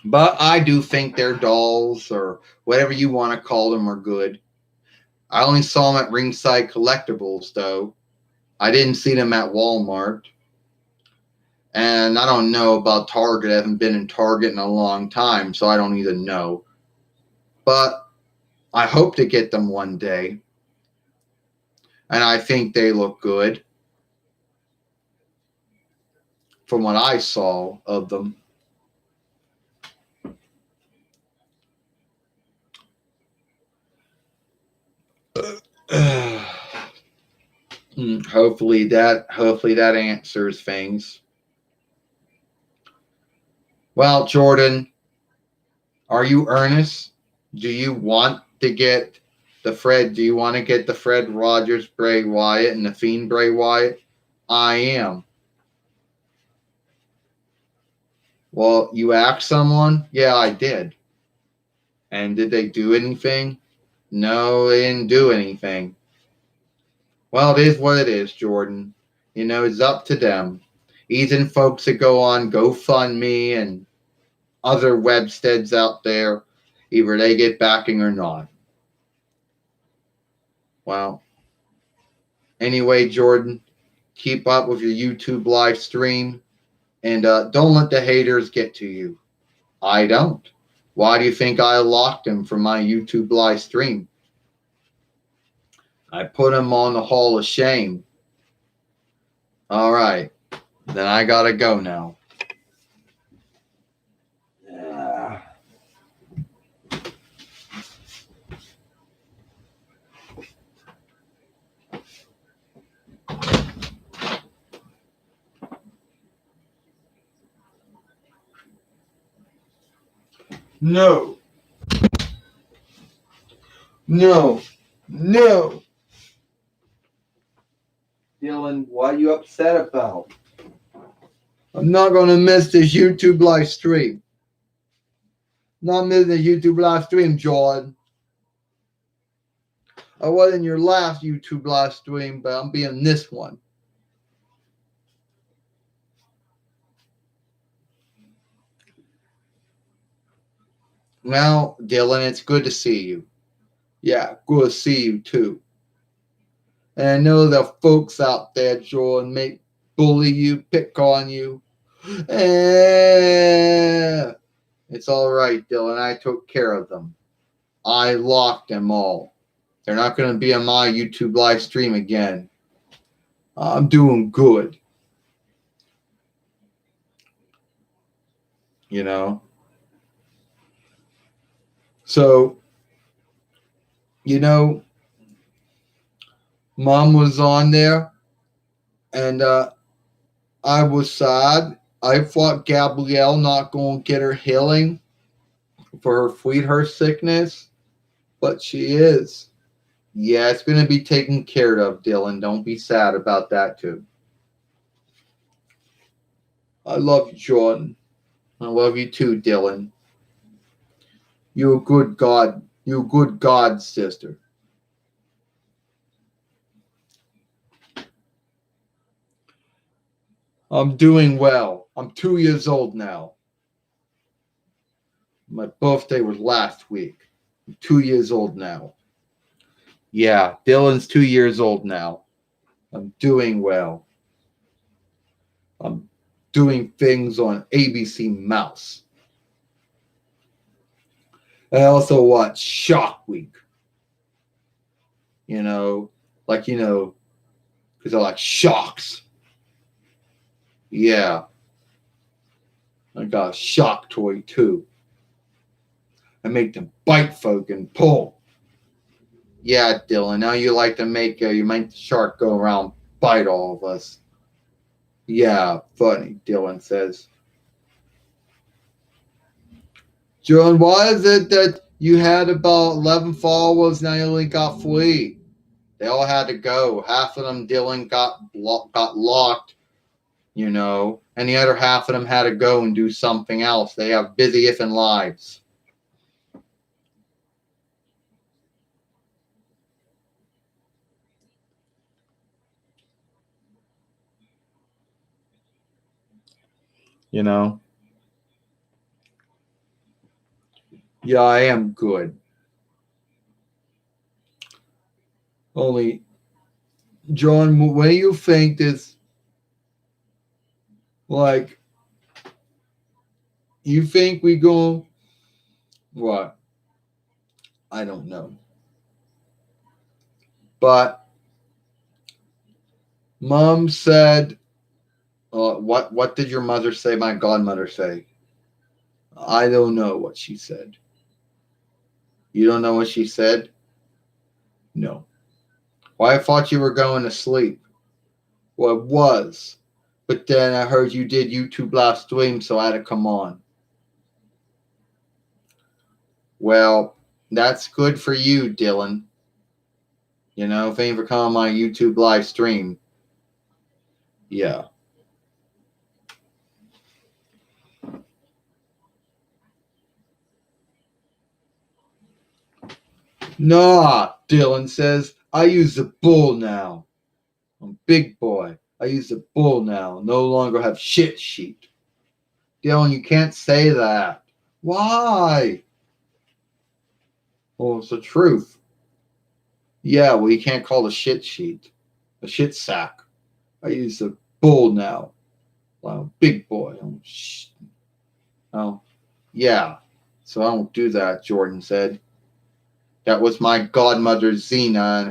But I do think their dolls, or whatever you want to call them, are good. I only saw them at Ringside Collectibles, though. I didn't see them at Walmart. And I don't know about Target. I haven't been in Target in a long time, so I don't even know. But I hope to get them one day. And I think they look good from what I saw of them. Hopefully that answers things. Well, Jordan, are you earnest? Do you want to get the Fred? Do you want to get the Fred Rogers Bray Wyatt and the Fiend Bray Wyatt? I am. Well, you asked someone? Yeah, I did. And did they do anything? No, they didn't do anything. Well, it is what it is, Jordan. You know, it's up to them. Even folks that go on GoFundMe and other websteads out there, either they get backing or not. Well, anyway, Jordan, keep up with your YouTube live stream and don't let the haters get to you. I don't. Why do you think I locked him from my YouTube live stream? I put him on the Hall of Shame. All right. Then I gotta go now. No. No. No. Dylan, what are you upset about? I'm not going to miss this YouTube live stream. Not missing the YouTube live stream, Jordan. I wasn't your last YouTube live stream, but I'm being this one. Well, Dylan, it's good to see you. Yeah, good to see you too. And I know the folks out there, Jordan, may bully you, pick on you. It's all right, Dylan. I took care of them. I locked them all. They're not going to be on my YouTube live stream again. I'm doing good. You know? So, you know, Mom was on there, and I was sad. I thought Gabrielle not going to get her healing for her Sweetheart sickness, but she is. Yeah, it's going to be taken care of, Dylan. Don't be sad about that, too. I love you, Jordan. I love you, too, Dylan. You're a good God. You're a good God, sister. I'm doing well. I'm 2 years old now. My birthday was last week. I'm 2 years old now. Yeah, Dylan's 2 years old now. I'm doing well. I'm doing things on ABC Mouse. I also watch Shock Week. You know, because I like shocks. Yeah. I got a shock toy too. I make them bite folk and pull. Yeah, Dylan. Now you like to make the shark go around bite all of us. Yeah, funny, Dylan says. John, why is it that you had about 11 followers, now you only got 3? They all had to go. Half of them, Dylan, got locked, and the other half of them had to go and do something else. They have busy different lives. you know? Yeah, I am good. Only, John, what do you think is, like, you think we go, what? I don't know. But Mom said, what did your mother say? My godmother say? I don't know what she said. You don't know what she said? No. Well, I thought you were going to sleep. Well, it was. But then I heard you did YouTube live stream, so I had to come on. Well, that's good for you, Dylan. You know, thank you for coming on my YouTube live stream. Yeah. Nah, Dylan says, I use the bull now. I'm big boy. I use the bull now. No longer have shit sheet. Dylan, you can't say that. Why? Well, it's the truth. Yeah, well, you can't call it a shit sheet. A shit sack. I use the bull now. Well, big boy. Oh, yeah. So I don't do that, Jordan said. That was my godmother Xena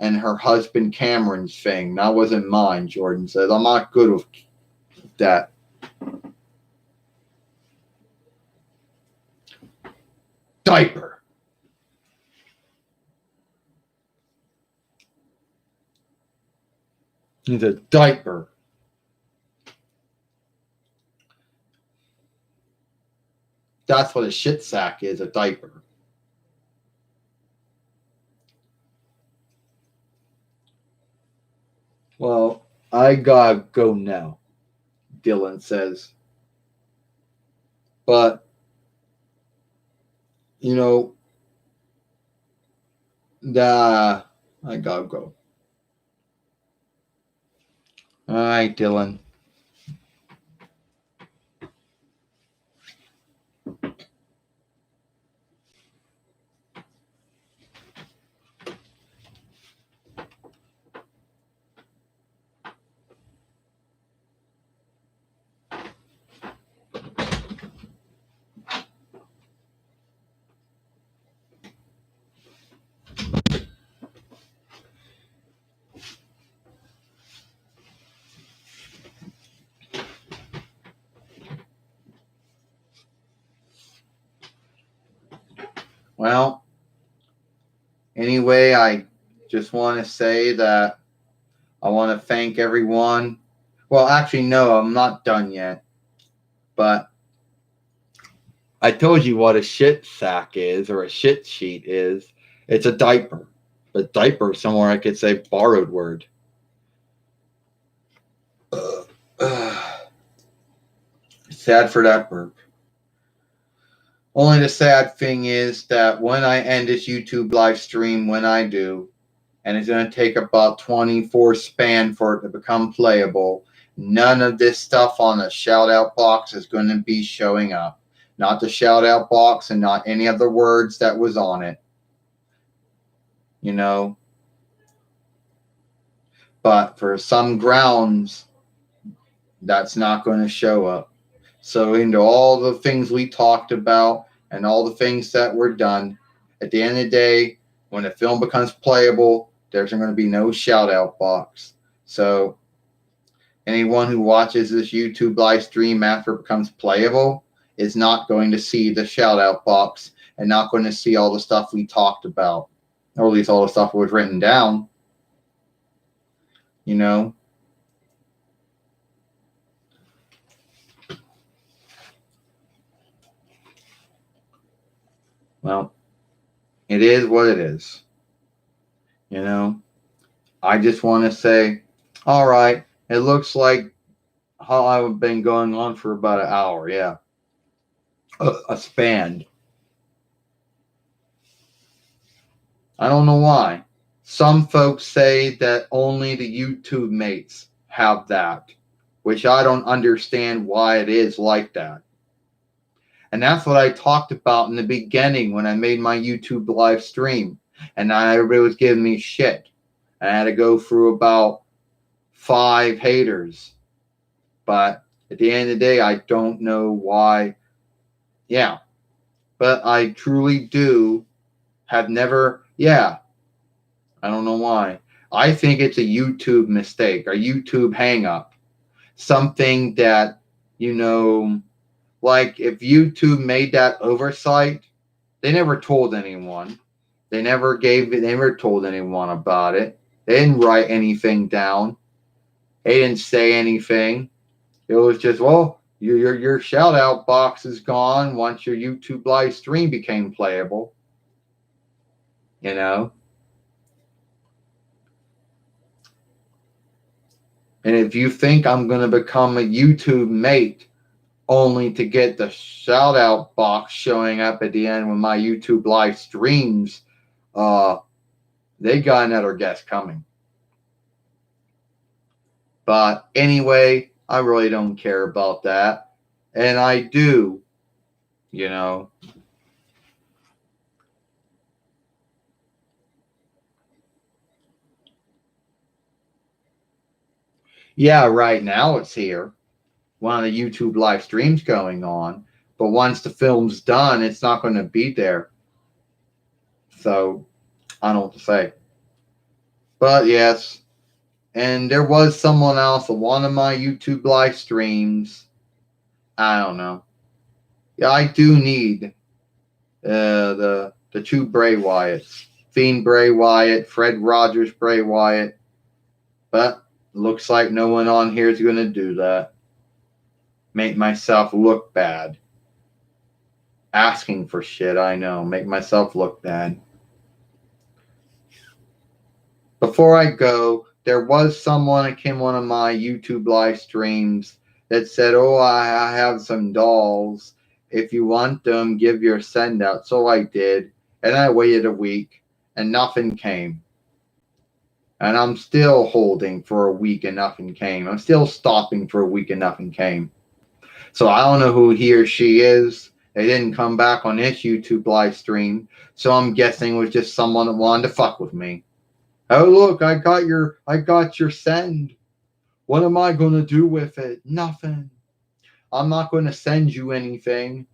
and her husband Cameron's thing. That wasn't mine, Jordan said. I'm not good with that. Diaper. He's a diaper. That's what a shit sack is, a diaper. Well, I gotta go now, Dylan says. But, you know, I gotta go. All right, Dylan. Well, anyway, I just want to say that I want to thank everyone. Well, actually, no, I'm not done yet. But I told you what a shit sack is or a shit sheet is. It's a diaper. But diaper, somewhere I could say borrowed word. Sad for that burp. Only the sad thing is that when I end this YouTube live stream, when I do, and it's going to take about 24 span for it to become playable, none of this stuff on the shout out box is going to be showing up. Not the shout out box and not any of the words that was on it. You know? But for some grounds, that's not going to show up. So into all the things we talked about and all the things that were done, at the end of the day, when the film becomes playable, there's going to be no shout out box. So anyone who watches this YouTube live stream after it becomes playable is not going to see the shout out box and not going to see all the stuff we talked about, or at least all the stuff that was written down. You know? Well, it is what it is. You know? I just want to say, all right, it looks like how I've been going on for about an hour. Yeah. A span. I don't know why. Some folks say that only the YouTube mates have that which I don't understand why it is like that. And that's what I talked about in the beginning when I made my YouTube live stream. And everybody was giving me shit. I had to go through about 5 haters. But at the end of the day, I don't know why. Yeah. But I truly do have never, I don't know why. I think it's a YouTube mistake, a YouTube hang up. Something that, like if YouTube made that oversight, they never told anyone. They never told anyone about it. They didn't write anything down. They didn't say anything. It was just, well, your shout out box is gone once your YouTube live stream became playable. And if you think I'm going to become a YouTube mate only to get the shout out box showing up at the end when my YouTube live streams, they got another guest coming. But anyway, I really don't care about that. And I do, Yeah, right now it's here. One of the YouTube live streams going on. But once the film's done, it's not going to be there. So, I don't know what to say. But yes. And there was someone else on one of my YouTube live streams. I don't know. Yeah, I do need the two Bray Wyatts. Fiend Bray Wyatt, Fred Rogers Bray Wyatt. But looks like no one on here is going to do that. Make myself look bad. Asking for shit, I know. Make myself look bad. Before I go, there was someone that came on my YouTube live streams that said, oh, I have some dolls. If you want them, give your send out. So I did. And I waited a week and nothing came. And I'm still holding for a week and nothing came. I'm still stopping for a week and nothing came. So I don't know who he or she is. They didn't come back on this YouTube live stream. So I'm guessing it was just someone that wanted to fuck with me. Oh, look, I got your send. What am I going to do with it? Nothing. I'm not going to send you anything.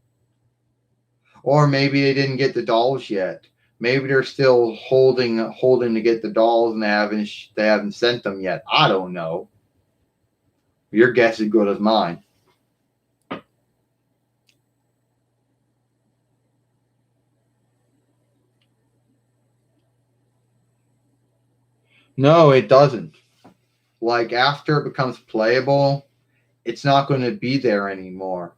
Or maybe they didn't get the dolls yet. Maybe they're still holding to get the dolls and they haven't sent them yet. I don't know. Your guess is good as mine. No, it doesn't. Like after it becomes playable, it's not going to be there anymore.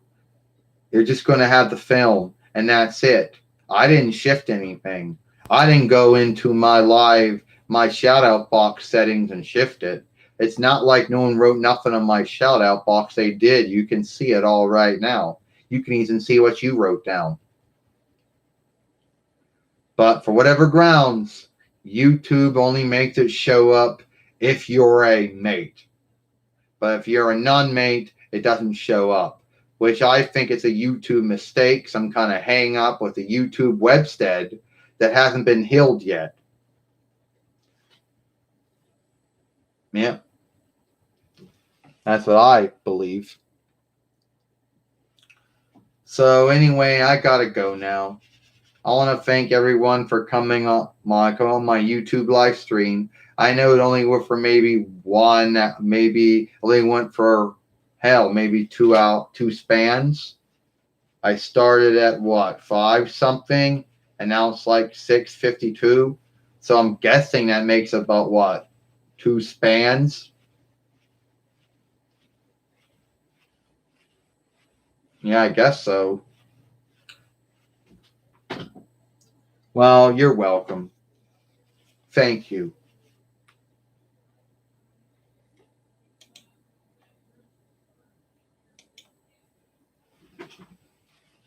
You're just going to have the film and that's it. I didn't shift anything. I didn't go into my shout out box settings and shift it. It's not like no one wrote nothing on my shout out box. They did. You can see it all right now. You can even see what you wrote down. But for whatever grounds, YouTube only makes it show up if you're a mate. But if you're a non-mate, it doesn't show up, which I think it's a YouTube mistake, some kind of hang up with the YouTube webstead that hasn't been healed yet. Yeah. That's what I believe. So anyway, I gotta go now. I want to thank everyone for coming on my YouTube live stream. I know it only went for maybe one, maybe only went for maybe two spans. I started at what, 5 something, and now it's like 6:52. So I'm guessing that makes about what, 2 spans? Yeah, I guess so. Well, you're welcome. Thank you.